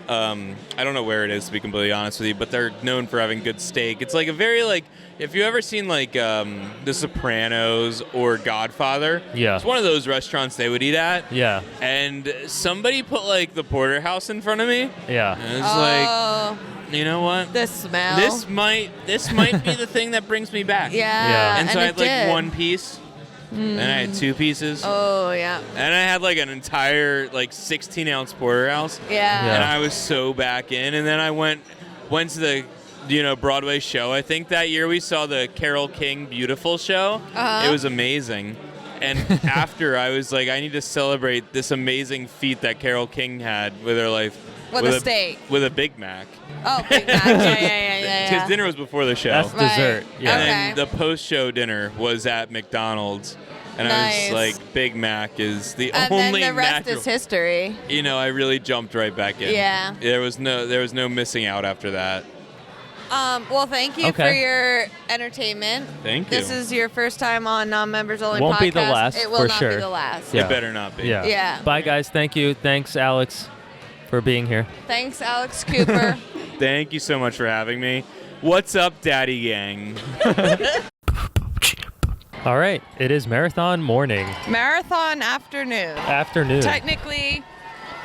I don't know where it is, to be completely honest with you, but they're known for having good steak. It's like a very, like, if you've ever seen, like, The Sopranos or Godfather, it's one of those restaurants they would eat at. Yeah. And somebody put, like, the porterhouse in front of me. Yeah. And it was like, you know what? The smell. This might be the thing that brings me back. Yeah. And so I had, like, one piece. Then I had 2 pieces. Oh, yeah. And I had like an entire like 16-ounce porterhouse. Yeah. And I was so back in. And then I went to the Broadway show. I think that year we saw the Carole King Beautiful show. Uh-huh. It was amazing. And after I was like, I need to celebrate this amazing feat that Carole King had with her life. With a steak. With a Big Mac. Oh, Big Mac. Yeah. Because dinner was before the show. That's dessert. Yeah. And then the post-show dinner was at McDonald's. And I was like, Big Mac is the only And then the rest natural. is history. I really jumped right back in. Yeah. There was no missing out after that. Well, thank you for your entertainment. Thank you. This is your first time on Non-Members Only Won't podcast. be the last, it will for not sure. be the last. It better not be. Yeah. Bye, guys. Thank you. Thanks, Alex, for being here. Thanks, Alex Cooper. Thank you so much for having me. What's up, Daddy Gang? All right. It is marathon morning. Marathon afternoon. Technically,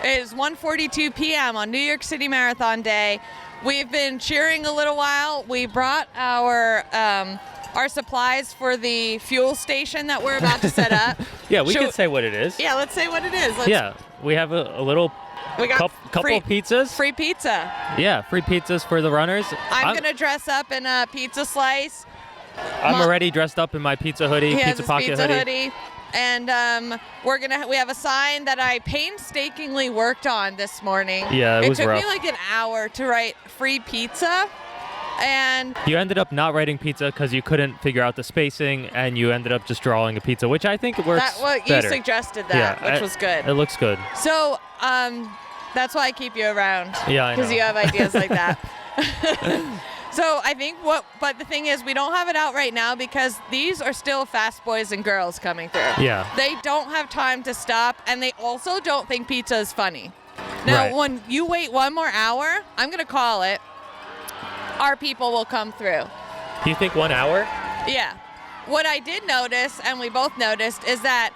it is 1:42 p.m. on New York City Marathon Day. We've been cheering a little while. We brought our supplies for the fuel station that we're about to set up. Yeah, we can say what it is. Yeah, let's say what it is. We have a little couple pizzas. Free pizza. Yeah, free pizzas for the runners. I'm going to dress up in a pizza slice. I'm already dressed up in my pizza hoodie, pizza pocket hoodie. And we have a sign that I painstakingly worked on this morning. Yeah, it was rough. It took me like an hour to write free pizza. And you ended up not writing pizza because you couldn't figure out the spacing, and you ended up just drawing a pizza, which I think works better. You suggested that, which was good. It looks good. So that's why I keep you around. Yeah, I know. Because you have ideas like that. So I think but the thing is, we don't have it out right now because these are still fast boys and girls coming through. Yeah. They don't have time to stop, and they also don't think pizza is funny. Now, when you wait one more hour, I'm going to call it, our people will come through. You think 1 hour? Yeah. What I did notice, and we both noticed, is that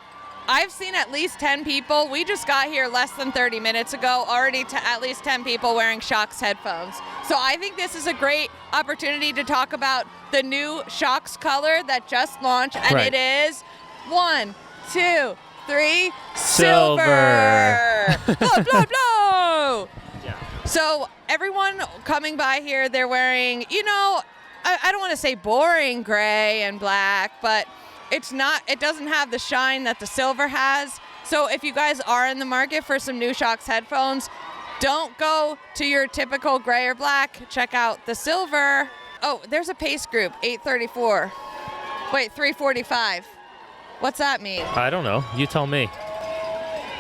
I've seen at least 10 people. We just got here less than 30 minutes ago, already at least 10 people wearing Shox headphones. So I think this is a great opportunity to talk about the new Shox color that just launched, and it is 1, 2, 3, silver. Blah, blah, blah. Yeah. So everyone coming by here, they're wearing, I don't want to say boring gray and black, but it doesn't have the shine that the silver has. So if you guys are in the market for some New Shocks headphones, don't go to your typical gray or black. Check out the silver. Oh, there's a pace group, 834. Wait, 345. What's that mean? I don't know. You tell me.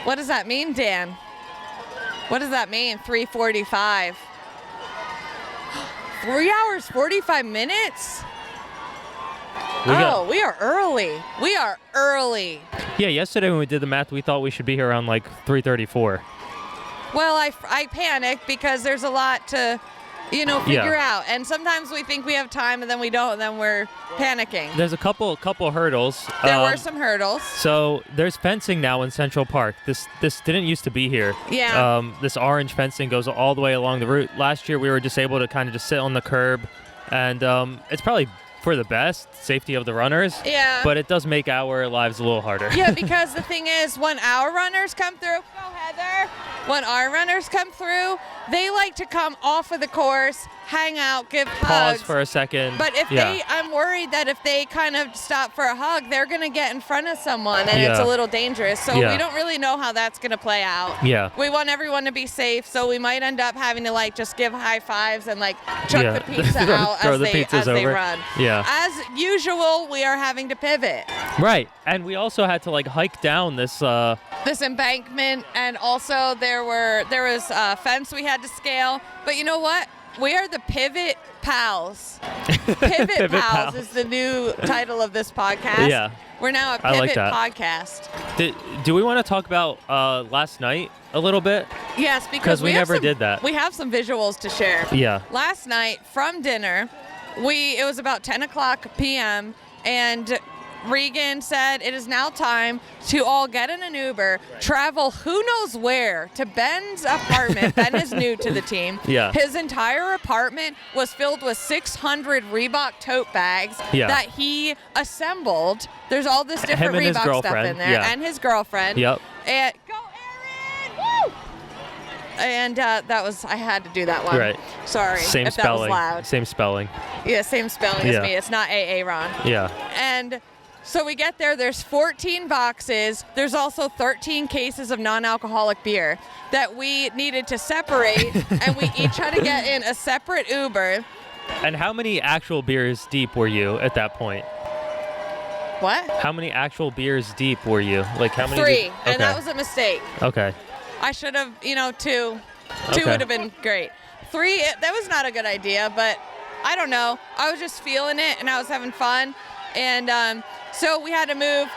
What does that mean, Dan? What does that mean, 345? 3 hours, 45 minutes? We are early. We are early. Yeah, yesterday when we did the math, we thought we should be here around like 3:34. Well, I panicked because there's a lot to, figure out. And sometimes we think we have time and then we don't, and then we're panicking. There's a couple hurdles. There were some hurdles. So there's fencing now in Central Park. This didn't used to be here. Yeah. This orange fencing goes all the way along the route. Last year we were just able to kind of just sit on the curb, and it's probably for the best safety of the runners. Yeah. But it does make our lives a little harder. Yeah, because the thing is, when our runners come through, go Heather, when our runners come through, they like to come off of the course, hang out, give hugs. Pause for a second. But I'm worried that if they kind of stop for a hug, they're going to get in front of someone, and it's a little dangerous. So we don't really know how that's going to play out. Yeah. We want everyone to be safe, so we might end up having to just give high fives and chuck the pizza out as they run. Yeah. As usual, we are having to pivot. Right. And we also had to hike down this this embankment, and also there was a fence we had to scale. But you know what? We are the Pivot Pals. Pivot Pals is the new title of this podcast. Yeah. We're now a Pivot podcast. Do we want to talk about last night a little bit? Yes, because we never did that. We have some visuals to share. Yeah. Last night from dinner, it was about 10 o'clock p.m., and Regan said it is now time to all get in an Uber, travel who knows where to Ben's apartment. Ben is new to the team. Yeah. His entire apartment was filled with 600 Reebok tote bags that he assembled. There's all this different Reebok stuff in there. And his girlfriend. Yep. And go Aaron! Woo! And I had to do that one. Right. Sorry Same if spelling. that was loud. Same spelling. Yeah, same spelling as me. It's not Aaron. Yeah. And so we get there, there's 14 boxes. There's also 13 cases of non-alcoholic beer that we needed to separate, and we each had to get in a separate Uber. And how many actual beers deep were you at that point? What? How many actual beers deep were you? How many? 3, and that was a mistake. Okay. I should have, 2. 2 would have been great. 3, that was not a good idea, but I don't know. I was just feeling it, and I was having fun. And so we had to move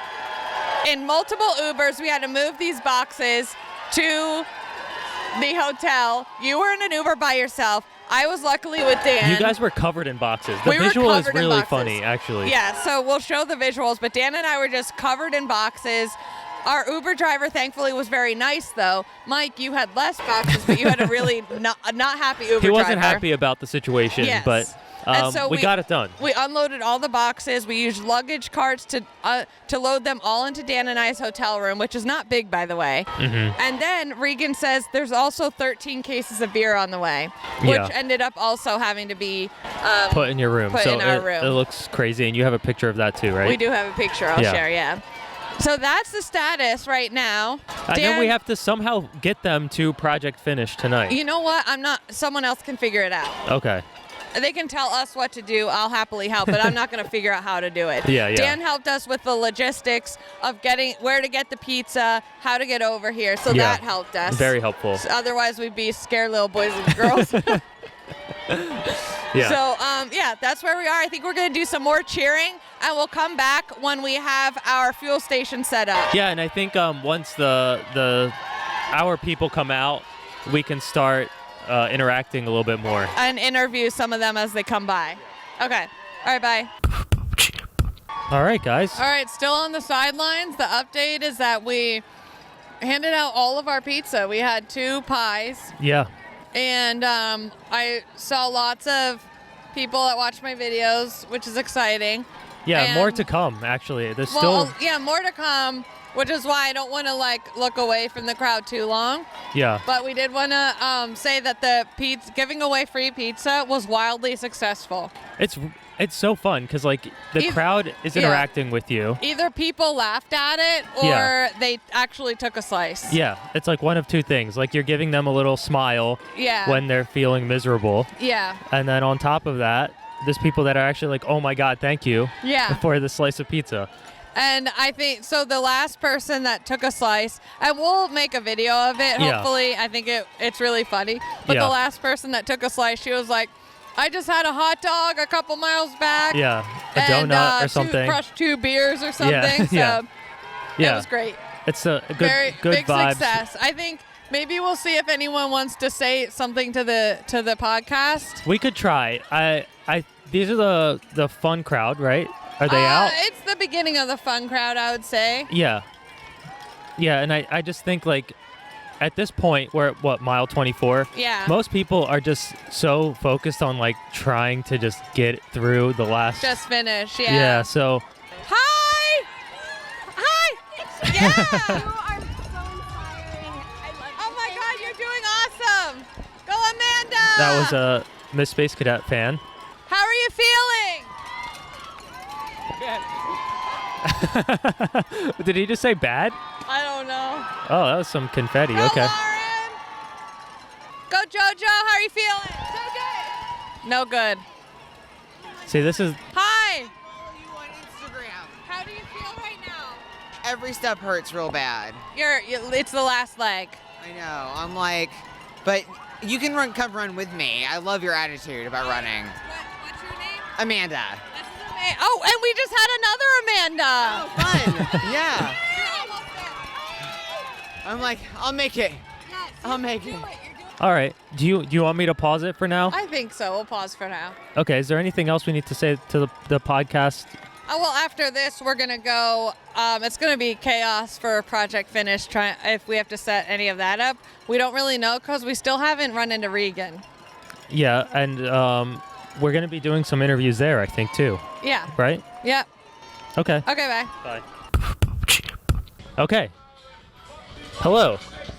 in multiple Ubers. We had to move these boxes to the hotel. You were in an Uber by yourself. I was luckily with Dan. You guys were covered in boxes. The visual is really funny, actually. Yeah, so we'll show the visuals, but Dan and I were just covered in boxes. Our Uber driver, thankfully, was very nice, though. Mike, you had less boxes, but you had a really not happy Uber driver. He wasn't happy about the situation, but so we got it done. We unloaded all the boxes. We used luggage carts to load them all into Dan and I's hotel room, which is not big, by the way. Mm-hmm. And then Regan says there's also 13 cases of beer on the way, which ended up also having to be put in your room. Put in our room. It looks crazy, and you have a picture of that too, right? We do have a picture. I'll share. Yeah. So that's the status right now. And then we have to somehow get them to project finish tonight. You know what? Someone else can figure it out. Okay. They can tell us what to do. I'll happily help, but I'm not going to figure out how to do it. Yeah. Dan helped us with the logistics of where to get the pizza, how to get over here. So that helped us. Very helpful. So otherwise, we'd be scared little boys and girls. Yeah. So, that's where we are. I think we're going to do some more cheering, and we'll come back when we have our fuel station set up. Yeah, and I think once our people come out, we can start interacting a little bit more. And interview some of them as they come by. Okay. All right, bye. All right, guys. All right, still on the sidelines. The update is that we handed out all of our pizza. We had 2 pies. Yeah. And I saw lots of people that watch my videos, which is exciting. Yeah, and more to come, actually. There's more to come. which is why I don't want to like look away from the crowd too long. Yeah. But we did want to say that the giving away free pizza was wildly successful. It's so fun because like the crowd is interacting with you. Either people laughed at it or they actually took a slice. Yeah, it's like one of two things. Like you're giving them a little smile when they're feeling miserable. Yeah. And then on top of that, there's people that are actually like, oh my God, thank you for the slice of pizza. And I think, so the last person that took a slice, and we'll make a video of it, hopefully. I think it's really funny. But the last person that took a slice, she was like, I just had a hot dog a couple miles back. Yeah, a donut or something. Crushed 2 beers or something. Yeah. So it was great. It's a good, Very good big vibes. success. I think maybe we'll see if anyone wants to say something to the podcast. We could try. These are the fun crowd, right? Are they out? It's the beginning of the fun crowd, I would say. Yeah. Yeah, and I just think like at this point, we're at what, mile 24? Yeah. Most people are just so focused on like trying to just get through the last. Just finish, yeah. Yeah, so. Hi! Yeah! You are so inspiring. I love you. Oh my God, you're doing awesome! Go Amanda! That was a Miss Space Cadet fan. How are you feeling? Did he just say bad? I don't know. Oh, that was some confetti. Go, Okay. Lauren. Go JoJo, how are you feeling? So good. No good. See, this is. Hi. Follow you on Instagram. How do you feel right now? Every step hurts real bad. It's the last leg. I know. I'm like, but you can come run with me. I love your attitude about running. What's your name? Amanda. Oh, and we just had another Amanda. Oh, fun. Yeah. I'm like, I'll make it. I'll make it. All right. Do you want me to pause it for now? I think so. We'll pause for now. Okay. Is there anything else we need to say to the podcast? Well, after this, we're going to go. It's going to be chaos for Project Finish. If we have to set any of that up. We don't really know because we still haven't run into Regan. Yeah, and we're going to be doing some interviews there, I think, too. Yeah. Right? Yep. Okay. Okay, bye. Bye. Okay. Hello.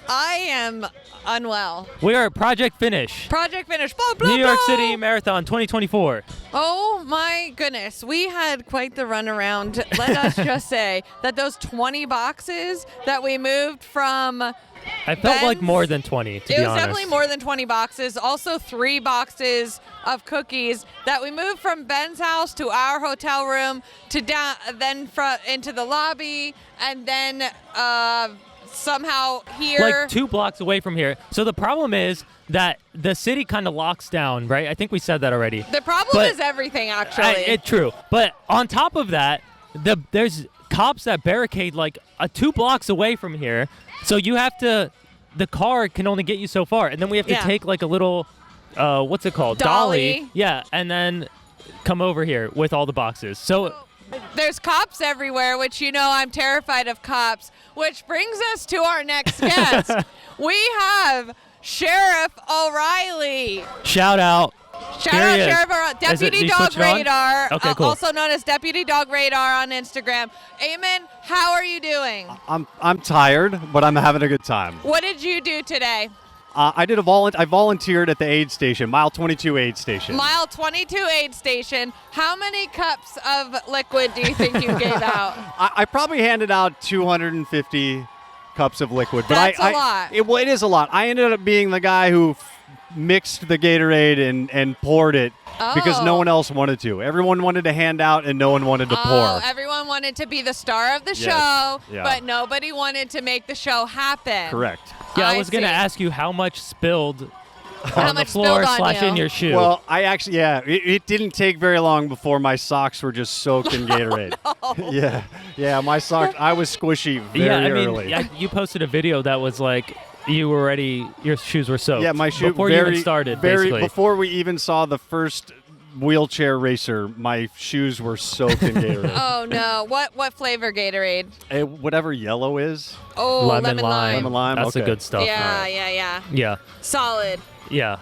I am unwell. We are at Project Finish. Project Finish. Blah, blah, New York blah. City Marathon 2024. Oh my goodness. We had quite the runaround. Let us just say that those 20 boxes that we moved from I felt like more than 20, to be honest. It was definitely more than 20 boxes. Also 3 boxes of cookies that we moved from Ben's house to our hotel room to into the lobby and then somehow here. Like 2 blocks away from here. So the problem is that the city kind of locks down, right? I think we said that already. The problem is everything, actually. It's true. But on top of that, there's cops that barricade like 2 blocks away from here. So you have to, the car can only get you so far. And then we have to take like a little, what's it called? Dolly. Yeah. And then come over here with all the boxes. So there's cops everywhere, which I'm terrified of cops, which brings us to our next guest. We have Sheriff O'Reilly. Shout out. Shout out Sheriff O'Reilly. Deputy Dog Radar, okay, cool. also known as Deputy Dog Radar on Instagram. Eamon, how are you doing? I'm tired, but I'm having a good time. What did you do today? I volunteered at the aid station, mile 22 aid station. Mile 22 aid station. How many cups of liquid do you think you gave out? I probably handed out 250 cups of liquid. But That's a lot. It is a lot. I ended up being the guy who mixed the Gatorade and poured it because no one else wanted to. Everyone wanted to hand out and no one wanted to pour. Everyone wanted to be the star of the show, but nobody wanted to make the show happen. Correct. Yeah, I was going to ask you how much spilled on the floor / in your shoe. Well, I actually, it didn't take very long before my socks were just soaked in Gatorade. Yeah, my socks, I was squishy very early. Yeah, you posted a video that was like, you were ready, your shoes were soaked. Yeah, my shoe before you even started, basically. Before we even saw the first wheelchair racer, my shoes were soaked in Gatorade. Oh no! What flavor Gatorade? Whatever yellow is. Oh, lemon lime. Lemon lime. That's the good stuff. Yeah, right. Yeah. Solid. Yeah.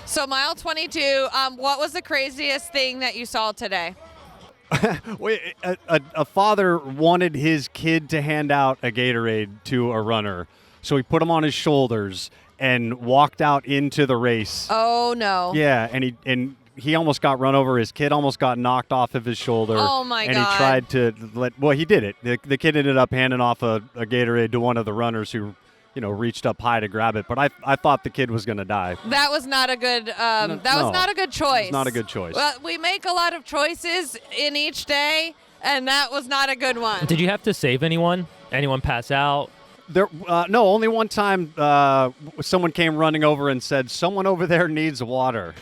So mile 22. What was the craziest thing that you saw today? A father wanted his kid to hand out a Gatorade to a runner, so he put him on his shoulders and walked out into the race. Oh no! Yeah, and he almost got run over. His kid almost got knocked off of his shoulder. Oh my God! And he tried to he did it. The kid ended up handing off a Gatorade to one of the runners who, reached up high to grab it. But I thought the kid was going to die. That was not a good. Was not a good choice. It's not a good choice. Well, we make a lot of choices in each day, and that was not a good one. Did you have to save anyone? Anyone pass out? No, only one time someone came running over and said, "Someone over there needs water."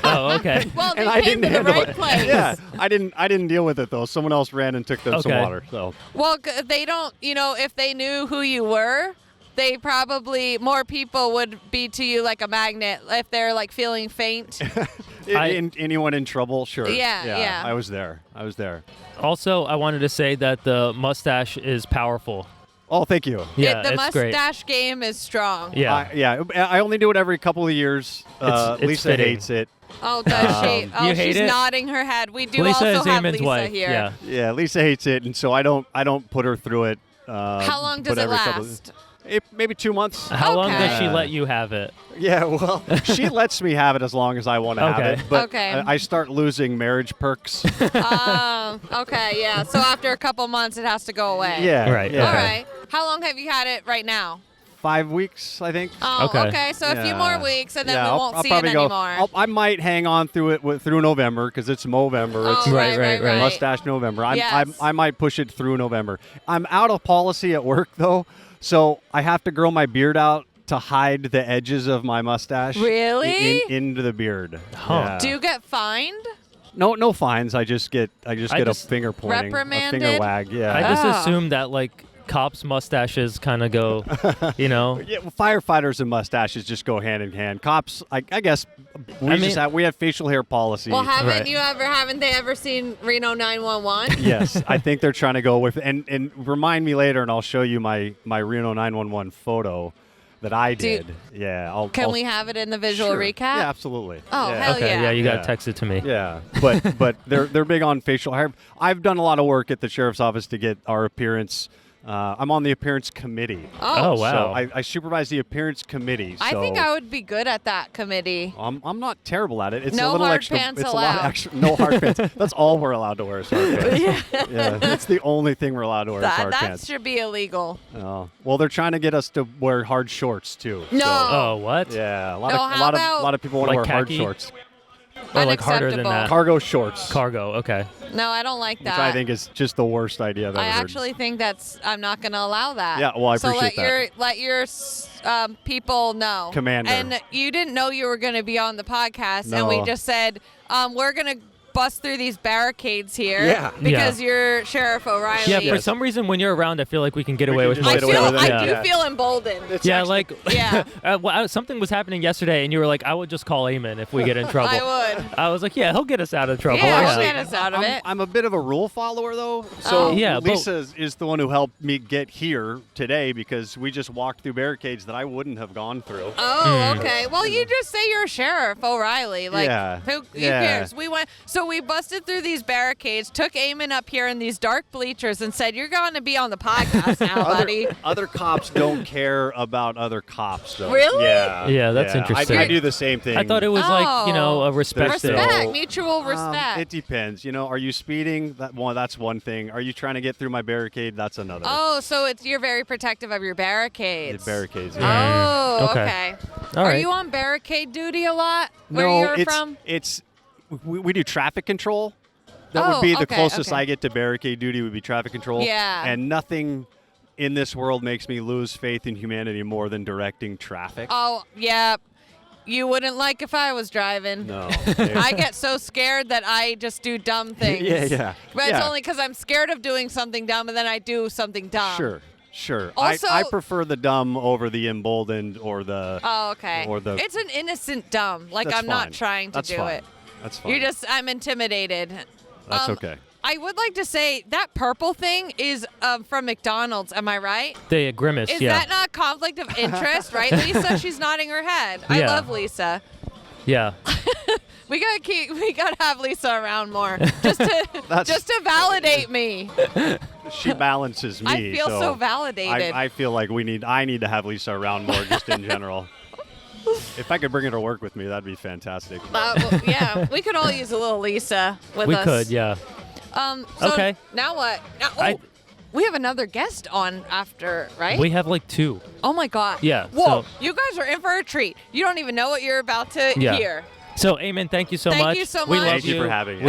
Oh, okay. Well, they and I came didn't to the handle right it. place. Yeah, I didn't deal with it though. Someone else ran and took them some water. So. Well, they don't. If they knew who you were, they probably more people would be to you like a magnet if they're like feeling faint. Anyone in trouble? Sure. Yeah. I was there. Also, I wanted to say that the mustache is powerful. Oh, thank you. Yeah, the it's mustache great. game is strong. Yeah. I only do it every couple of years. It's Lisa fitting. hates it. Oh, does she? Oh, You hate she's it? nodding her head. We do Lisa also is have Eamon's Lisa wife. here. Yeah. Yeah, Lisa hates it, and so I don't put her through it. How long does but it every couple of- last? Maybe 2 months. How long does she let you have it? Yeah, well, she lets me have it as long as I want to have Okay. it. But Okay. I start losing marriage perks. Okay, yeah. So after a couple months, it has to go away. Yeah. Right. Yeah. All right. How long have you had it right now? 5 weeks, I think. Oh, Okay. So a few more weeks, and then Yeah, we won't I'll see it probably go. anymore. I might hang on through it through November because it's Movember. Oh, It's Right. Mustache November. Yes. I might push it through November. I'm out of policy at work though, so I have to grow my beard out to hide the edges of my mustache. Really? Into the beard. Huh. Yeah. Do you get fined? No fines. I just get a finger pointing, reprimanded? a finger wag. Yeah. I just Oh. assumed that like cops' mustaches kind of go, Yeah, well, firefighters and mustaches just go hand in hand. Cops, I guess, we have facial hair policy. Well, Right. haven't they ever seen Reno 911? Yes, I think they're trying to go with and remind me later, and I'll show you my Reno 911 photo that I did. Yeah, Can we have it in the visual Sure. recap? Yeah, absolutely. Oh, yeah. hell okay, yeah. you got to text it to me. Yeah, but they're big on facial hair. I've done a lot of work at the sheriff's office to get our appearance. I'm on the appearance committee. Oh, wow. So I supervise the appearance committee. I so think I would be good at that committee. I'm not terrible at it. It's No a little hard extra. pants It's a lot of allowed. extra. No hard pants. That's all we're allowed to wear is hard pants. Yeah, that's the only thing we're allowed to wear is hard That pants. should be illegal. Oh. Well, they're trying to get us to wear hard shorts too. No. So, Oh, what? yeah, a lot No, of how about- a lot of people want to Like wear hard khaki? shorts. Or like harder than Unacceptable. that? Cargo shorts, Cargo. Okay. No, I don't like which that. I think is just the worst idea I've ever I heard. actually think I'm not going to allow that. Yeah, well, I so appreciate let your people know. Commander. And you didn't know you were going to be on the podcast, and we No. just said we're going to bust through these barricades here. Yeah. Because you're Sheriff O'Reilly. Yeah, for Yes. some reason, when you're around, I feel like we can get We away can with just most get away stuff. with it. I Yeah. do feel emboldened. Yeah, like Yeah. something was happening yesterday, and you were like, "I would just call Eamon if we get in trouble." I would. I was like, "Yeah, he'll get us out of trouble." Yeah, Yeah. he'll get us out of it. I'm a bit of a rule follower, though. So Yeah, but- Lisa is the one who helped me get here today because we just walked through barricades that I wouldn't have gone through. Oh, okay. Well, you just say you're Sheriff O'Reilly. Like, Yeah. who Yeah. cares? We busted through these barricades, took Eamon up here in these dark bleachers, and said, "You're going to be on the podcast now, buddy." Other cops don't care about other cops, though. Really? Yeah. Yeah, that's interesting. I do the same thing. I thought it was like a respect thing. Respect, mutual respect. It depends. Are you speeding? That's one thing. Are you trying to get through my barricade? That's another. Oh, so you're very protective of your barricades. The barricades. Yeah. Oh, Okay. okay. All Are right. you on barricade duty a lot? Where No, you're it's from? we do traffic control. That Oh, would be the okay, closest okay. I get to barricade duty would be traffic control. Yeah. And nothing in this world makes me lose faith in humanity more than directing traffic. Oh, yeah. You wouldn't like if I was driving. No. I get so scared that I just do dumb things. Yeah. But it's Yeah. only because I'm scared of doing something dumb, and then I do something dumb. Sure. Also- I prefer the dumb over the emboldened or the. Oh, okay. Or the. It's an innocent dumb. Like, That's I'm not fine. trying to That's do fine. it. That's fine. I'm intimidated. That's okay. I would like to say that purple thing is from McDonald's. Am I right? The grimace. Is yeah. that not conflict of interest, right, Lisa? She's nodding her head. I Yeah. love Lisa. Yeah. We gotta have Lisa around more just to validate me. She balances me. I feel so validated. I feel like I need to have Lisa around more just in general. If I could bring her to work with me, that'd be fantastic. Well, yeah, we could all use a little Lisa with us. We could, yeah. So okay. Now what? We have another guest on after, right? We have like 2. Oh my God. Yeah. Whoa, you guys are in for a treat. You don't even know what you're about to hear. So, Eamon, thank you so much. Thank you so much. We love Thank you for having me.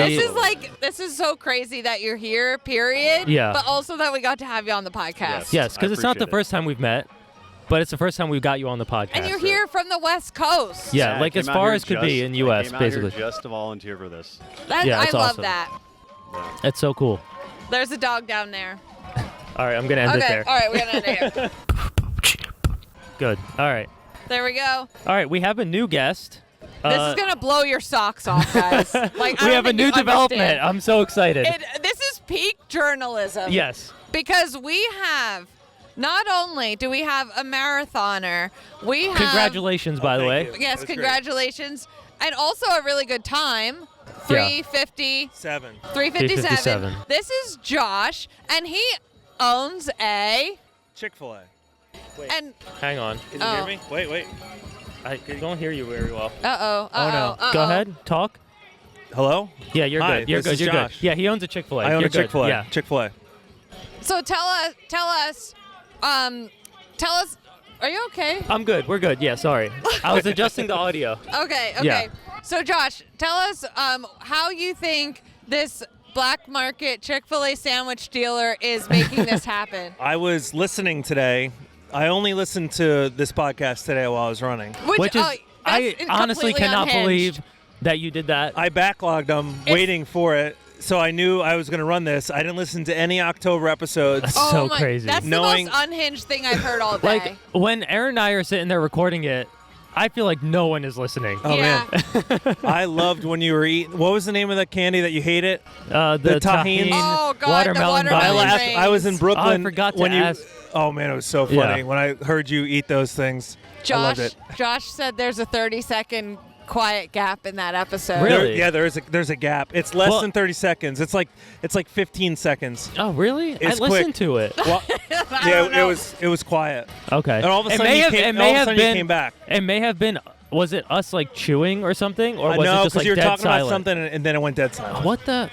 This is so crazy that you're here, period. Yeah. But also that we got to have you on the podcast. Yes, because it's not the first time we've met, but it's the first time we've got you on the podcast. And you're here from the West Coast. Yeah, like as far as could be in U.S., basically. Just to volunteer for this. I love awesome. that. It's so cool. There's a dog down there. All right, I'm going to end it there. All right, we're going to end it here. Good. All right. There we go. All right, we have a new guest. This is going to blow your socks off, guys. Like, we have a new development. I'm so excited. This is peak journalism. Yes. Because we have, not only do we have a marathoner, we have... Congratulations, by the way. Yes, congratulations. And also a really good time. 3:57. 3:57. This is Josh, and he owns a... Chick-fil-A. Wait. And hang on. Can you hear me? Wait. I don't hear you very well. Uh-oh. Oh, no. Go ahead. Talk. Hello? Yeah, you're Hi, good. You're this good. is You're Josh. good. Yeah, he owns a Chick-fil-A. I own you're a Chick-fil-A. Good. Yeah. Chick-fil-A. So tell us, are you okay? I'm good. We're good. Yeah, sorry. I was adjusting the audio. Okay. Yeah. So Josh, tell us how you think this black market Chick-fil-A sandwich dealer is making this happen. I was listening today. I only listened to this podcast today while I was running. Which is, I honestly cannot believe that you did that. I backlogged them waiting for it. So I knew I was going to run this. I didn't listen to any October episodes. That's so crazy. That's the most unhinged thing I've heard all day. Like, when Aaron and I are sitting there recording it, I feel like no one is listening. Oh, man. I loved when you were eating. What was the name of that candy that you hated? The tahini watermelon. I was in Brooklyn. Oh, I forgot to ask. Oh, man, it was so funny when I heard you eat those things. I loved it. Josh said there's a 30-second quiet gap in that episode. Really? There's a gap. It's less than 30 seconds. It's like 15 seconds. Oh, really? It's I listened to it. Well, it was quiet. Okay. And all of a sudden you came back. It may have been. Was it us like chewing or something, or was no, it just like you were dead talking silent? about something and then it went dead silent. What the?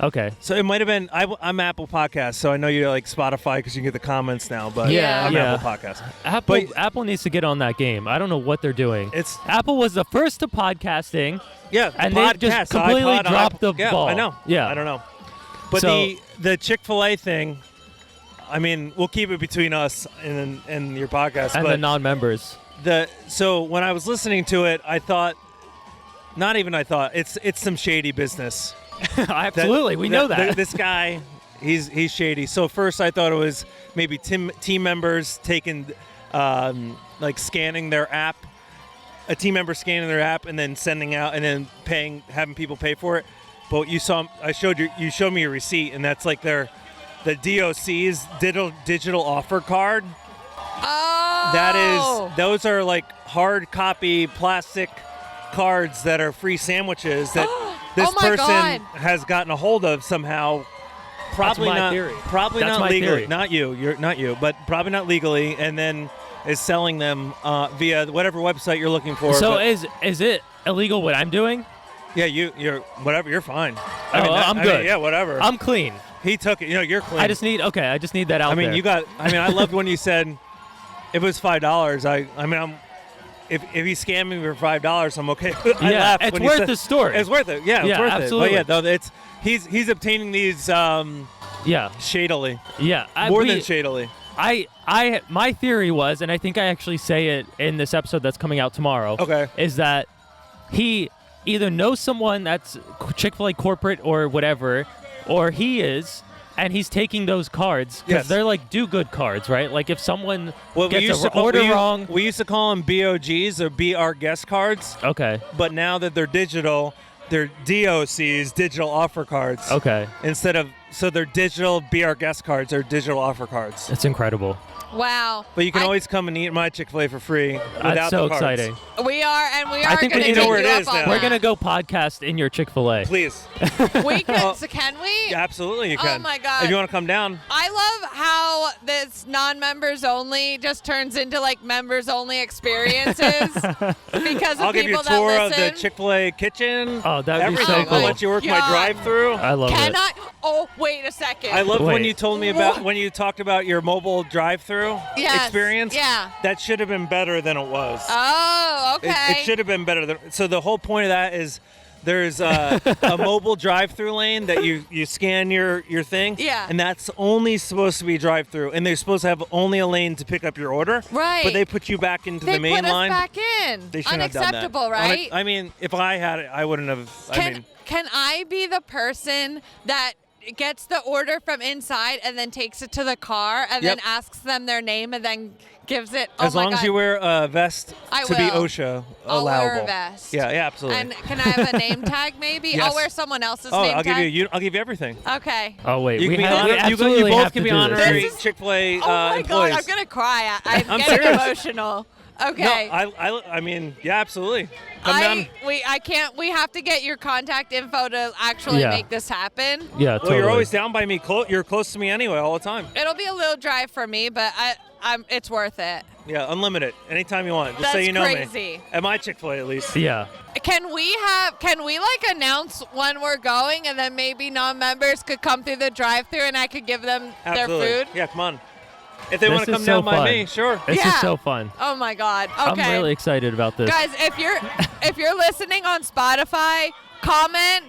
Okay. So it might have been. I'm Apple Podcasts, so I know you're like Spotify because you can get the comments now. But I'm Apple Podcasts. Apple needs to get on that game. I don't know what they're doing. Apple was the first to podcasting. Yeah, and they just completely dropped the ball. I know. Yeah, I don't know. But the Chick-fil-A thing, I mean, we'll keep it between us and your podcast. And but the non-members. So when I was listening to it, I thought, it's some shady business. Absolutely, we know that. This guy, he's shady. So first I thought it was maybe team members taking, like scanning their app, a team member scanning their app and then sending out and then having people pay for it. But you showed me a receipt, and that's like the DOC's digital offer card. Oh. Those are like hard copy plastic cards that are free sandwiches that this person has gotten a hold of somehow. Probably That's my not. theory. Probably That's not my legally. theory. Not you. You're not you, but probably not legally, and then is selling them via whatever website you're looking for. So is it illegal what I'm doing? Yeah, you're whatever. You're fine. I'm good. Yeah, whatever. I'm clean. He took it. You're clean. I just need that out there. I loved when you said if it was $5. If he scammed me for $5, I'm okay. I laughed it's when worth you said, the story. It's worth it. Yeah, it's worth absolutely. it. But yeah, he's obtaining these shadily. Yeah, more than shadily. My theory was, and I think I actually say it in this episode that's coming out tomorrow. Okay, is that he either knows someone that's Chick-fil-A corporate or whatever, or he is. And he's taking those cards because they're like do-good cards, right? Like if someone gets an order wrong. We used to call them BOGs or Be Our Guest cards. Okay. But now that they're digital, they're DOCs, digital offer cards. Okay. Instead of so they're digital Be Our Guest cards or digital offer cards. It's incredible. Wow. But you can always come and eat my Chick-fil-A for free without That's so the cards. exciting. We are I think going to you know where it is now. We're going to go podcast in your Chick-fil-A. Please. We can, so can we? Yeah, absolutely you can. Oh my God. If you want to come down. I love how this non-members only just turns into like members only experiences because I'll of give you people a tour that of listen. the Chick-fil-A kitchen. Oh, that'd be everything. so cool. I'll let you work my God. drive-through. I love Can it. I? Oh, wait a second. I love when Wait. you told me about when you talked about your mobile drive-through Yes. experience. Yeah. That should have been better than it was. Oh, okay. It should have been better. So the whole point of that is there's a mobile drive-through lane that you scan your thing. Yeah. And that's only supposed to be drive-through, and they're supposed to have only a lane to pick up your order. Right. But they put you back into They the main put us line. back in. They shouldn't have done that. Unacceptable, right? I mean, if I had it, I wouldn't have. Can I be the person that gets the order from inside and then takes it to the car and Yep. then asks them their name and then gives it? As oh my long as God. you wear a vest I to be will. OSHA I'll allowable. wear a vest. Yeah, absolutely. And can I have a name tag maybe? Yes. I'll wear someone else's Oh, name I'll tag. I'll give you everything. Okay. Oh, wait. You we can be have, we honor- you absolutely both have can to be do this. honorary Chick-fil-A Oh my employees. God, I'm gonna cry. I'm I'm getting serious. emotional. Okay. No, I mean, yeah, absolutely. Come down. I can't. We have to get your contact info to actually Yeah. make this happen. Yeah, Well, you're always down by me. You're close to me anyway, all the time. It'll be a little drive for me, but it's worth it. Yeah, unlimited. Anytime you want. Just That's say you know crazy. me. At my Chick-fil-A, at least. Yeah. Can we like announce when we're going, and then maybe non-members could come through the drive-through, and I could give them Absolutely. their food? Yeah, come on. If they This want to is come so down by fun. me, sure. This Yeah. is so fun. Oh my God. Okay. I'm really excited about this. Guys, if you're listening on Spotify, comment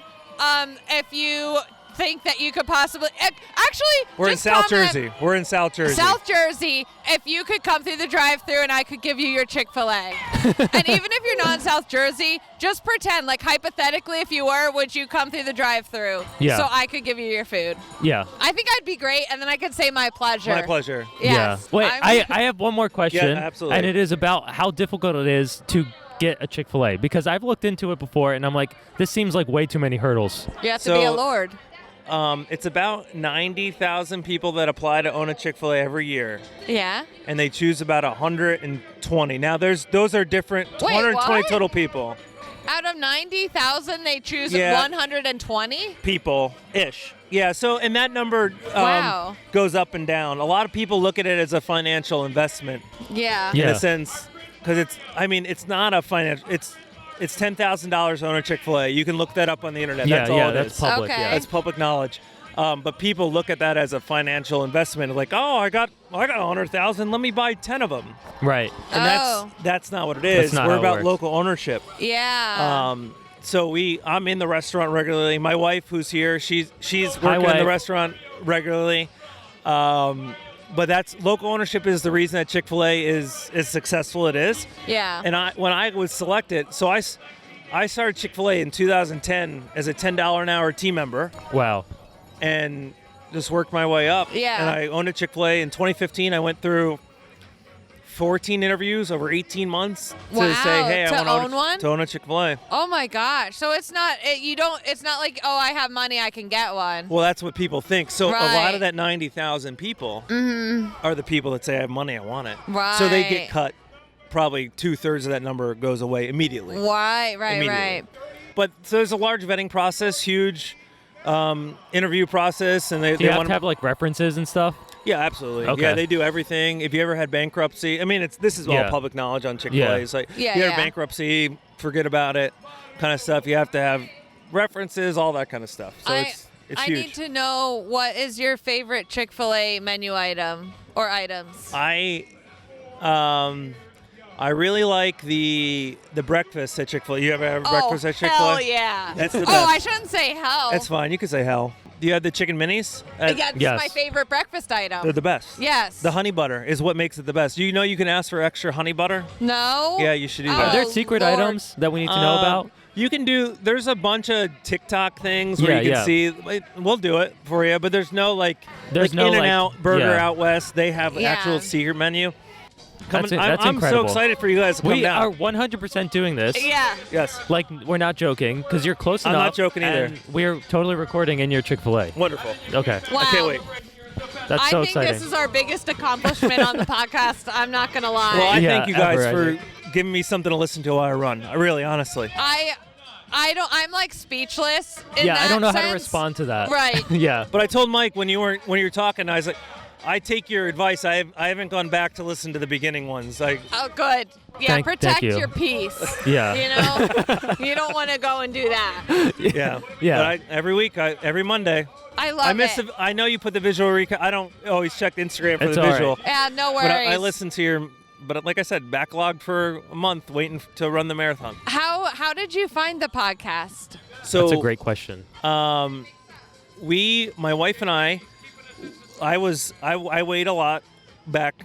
if you think that you could possibly actually We're in just South comment, Jersey. We're in South Jersey. South Jersey, if you could come through the drive-through and I could give you your Chick-fil-A. And even if you're not in South Jersey, just pretend, like hypothetically, if you were, would you come through the drive-through Yeah. so I could give you your food? Yeah. I think I'd be great, and then I could say my pleasure. My pleasure. Yes. Yeah. Wait, I'm- I have one more question. Yeah, absolutely. And it is about how difficult it is to get a Chick-fil-A, because I've looked into it before and I'm like, this seems like way too many hurdles. You have to be a lord. It's about 90,000 people that apply to own a Chick-fil-A every year, Yeah. and they choose about 120. Now, those are different. Wait, 120 what? total people. Out of 90,000, they choose Yeah. 120? People-ish. Yeah, so, and that number Wow. goes up and down. A lot of people look at it as a financial investment. Yeah. In a sense, because it's not a financial, it's $10,000 to own a Chick-fil-A. You can look that up on the internet. Yeah, that's all yeah, it that's is. public, Okay. yeah. That's public knowledge. But people look at that as a financial investment. Like, oh, I got 100,000. Let me buy 10 of them. Right. And that's not what it is. That's not We're how it about works. local ownership. Yeah. So I'm in the restaurant regularly. My wife, who's here, she's Hi, working in the wife. restaurant regularly. But that's local ownership is the reason that Chick-fil-A is as successful it is. Yeah. And when I was selected, so I started Chick-fil-A in 2010 as a $10 an hour team member. Wow. And just worked my way up. Yeah. And I owned a Chick-fil-A in 2015. I went through 14 interviews over 18 months Wow, to say, hey, to I want own one? to own a Chick-fil-A. Oh my gosh. So it's not it's not like, oh, I have money, I can get one. Well, that's what people think. So a lot Right. of that 90,000 people Mhm. are the people that say, I have money, I want it. So they Right. get cut. Probably 2/3 of that number goes away immediately. Right, Immediately. right. But so there's a large vetting process, huge interview process, and Do they you have want to have like references and stuff? Yeah, absolutely. Okay. Yeah, they do everything. If you ever had bankruptcy, I mean, this is all Yeah. public knowledge on Chick-fil-A. Yeah. It's like, Yeah, you have yeah. bankruptcy, forget about it, kind of stuff. You have to have references, all that kind of stuff. So it's I huge. need to know, what is your favorite Chick-fil-A menu item or items? I really like the breakfast at Chick-fil-A. You ever have breakfast at Chick-fil-A? Hell yeah. That's the Oh, best. I shouldn't say hell. That's fine. You can say hell. Do you have the chicken minis? Yeah, this is my favorite breakfast item. They're the best. Yes. The honey butter is what makes it the best. You know you can ask for extra honey butter? No? Yeah, you should do Oh, that. Are there secret items that we need to know about? You can do. There's a bunch of TikTok things where Yeah, you can yeah. see. We'll do it for you, but there's no There's no, In-N-Out Burger yeah. out west. They have Yeah. actual secret menu. That's I'm so incredible. excited for you guys to come We down. are 100% doing this. Yeah. Yes. Like, we're not joking, because you're close I'm enough. not joking either. And we're totally recording in your Chick-fil-A. Wonderful. Okay. Wow. I can't wait. That's I so think exciting. this is our biggest accomplishment on the podcast. I'm not going to lie. Well, I Yeah, thank you guys ever, for giving me something to listen to while I run. I really, honestly. I'm like speechless in Yeah, that I don't know how to sense. respond to that. Right. Yeah. But I told Mike when you were talking, I was like, I take your advice. I haven't gone back to listen to the beginning ones. Oh, good. Yeah, Thank protect you. your peace. Yeah. You know, you don't want to go and do that. Yeah. Yeah. But every Monday. I love I miss it. I know you put the visual recap. I don't always check Instagram for It's the all right. visual. Yeah, no But worries. I listen to your. But like I said, backlogged for a month, waiting to run the marathon. How did you find the podcast? So That's a great question. my wife and I weighed a lot back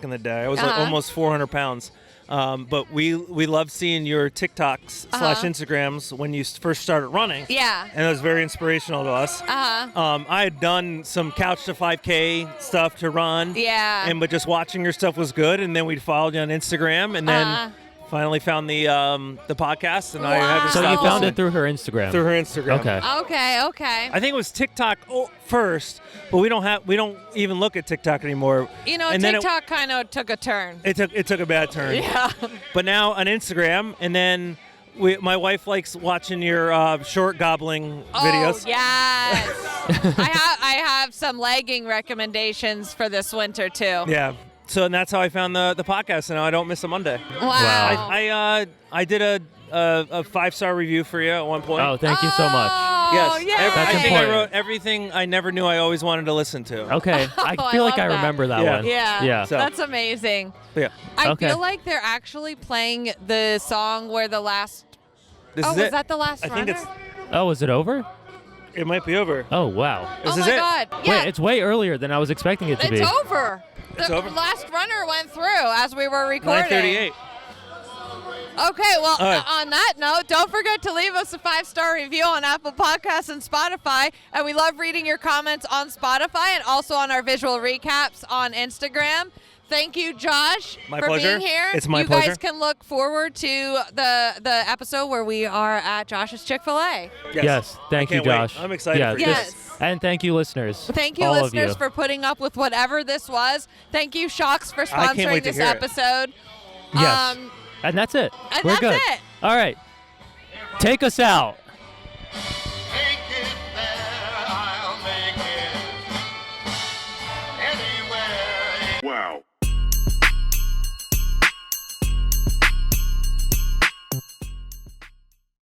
in the day. I was like almost 400 pounds. But we love seeing your TikToks / Instagrams when you first started running. Yeah. And it was very inspirational to us. I had done some couch to 5K stuff to run. Yeah. But just watching your stuff was good. And then we followed you on Instagram, and then finally found the podcast, and I haven't So stopped you found listening. it through her Instagram? Through her Instagram. Okay. Okay. I think it was TikTok first, but we don't even look at TikTok anymore. You know, And then TikTok kind of took a turn. It took a bad turn. Yeah. But now on Instagram, and then my wife likes watching your short gobbling videos. Oh, yes. I have some legging recommendations for this winter too. Yeah. So and that's how I found the podcast, and now I don't miss a Monday. Wow. I did a 5-star review for you at one point. Oh, thank you so much. Yes. yay. That's I think I important. wrote everything I never knew I always wanted to listen to. Okay. I I feel like love I that. remember that one. Yeah. Yeah. So- That's amazing. Yeah. I Okay. feel like they're actually playing the song where the last. This oh, is was it. that the last I runner? think it's. Oh, is it over? It might be over. Oh, wow. This oh is my it. God! Yeah, Wait, it's way earlier than I was expecting it to be. it's over. It's the over? last runner went through as we were recording. 9:38. Okay, well, All right. on that note, don't forget to leave us a 5-star review on Apple Podcasts and Spotify. And we love reading your comments on Spotify and also on our visual recaps on Instagram. Thank you, Josh, My for pleasure. being here. It's my you pleasure. guys can look forward to the episode where we are at Josh's Chick-fil-A. Yes. Thank you, can't wait. Josh. I'm excited Yeah, for you. Yes. And thank you, listeners. Thank you, All listeners, of you. for putting up with whatever this was. Thank you, Shocks, for I can't sponsoring wait to this hear it. episode. Yes. And that's it. And We're that's good. it. All right. Take us out. Wow.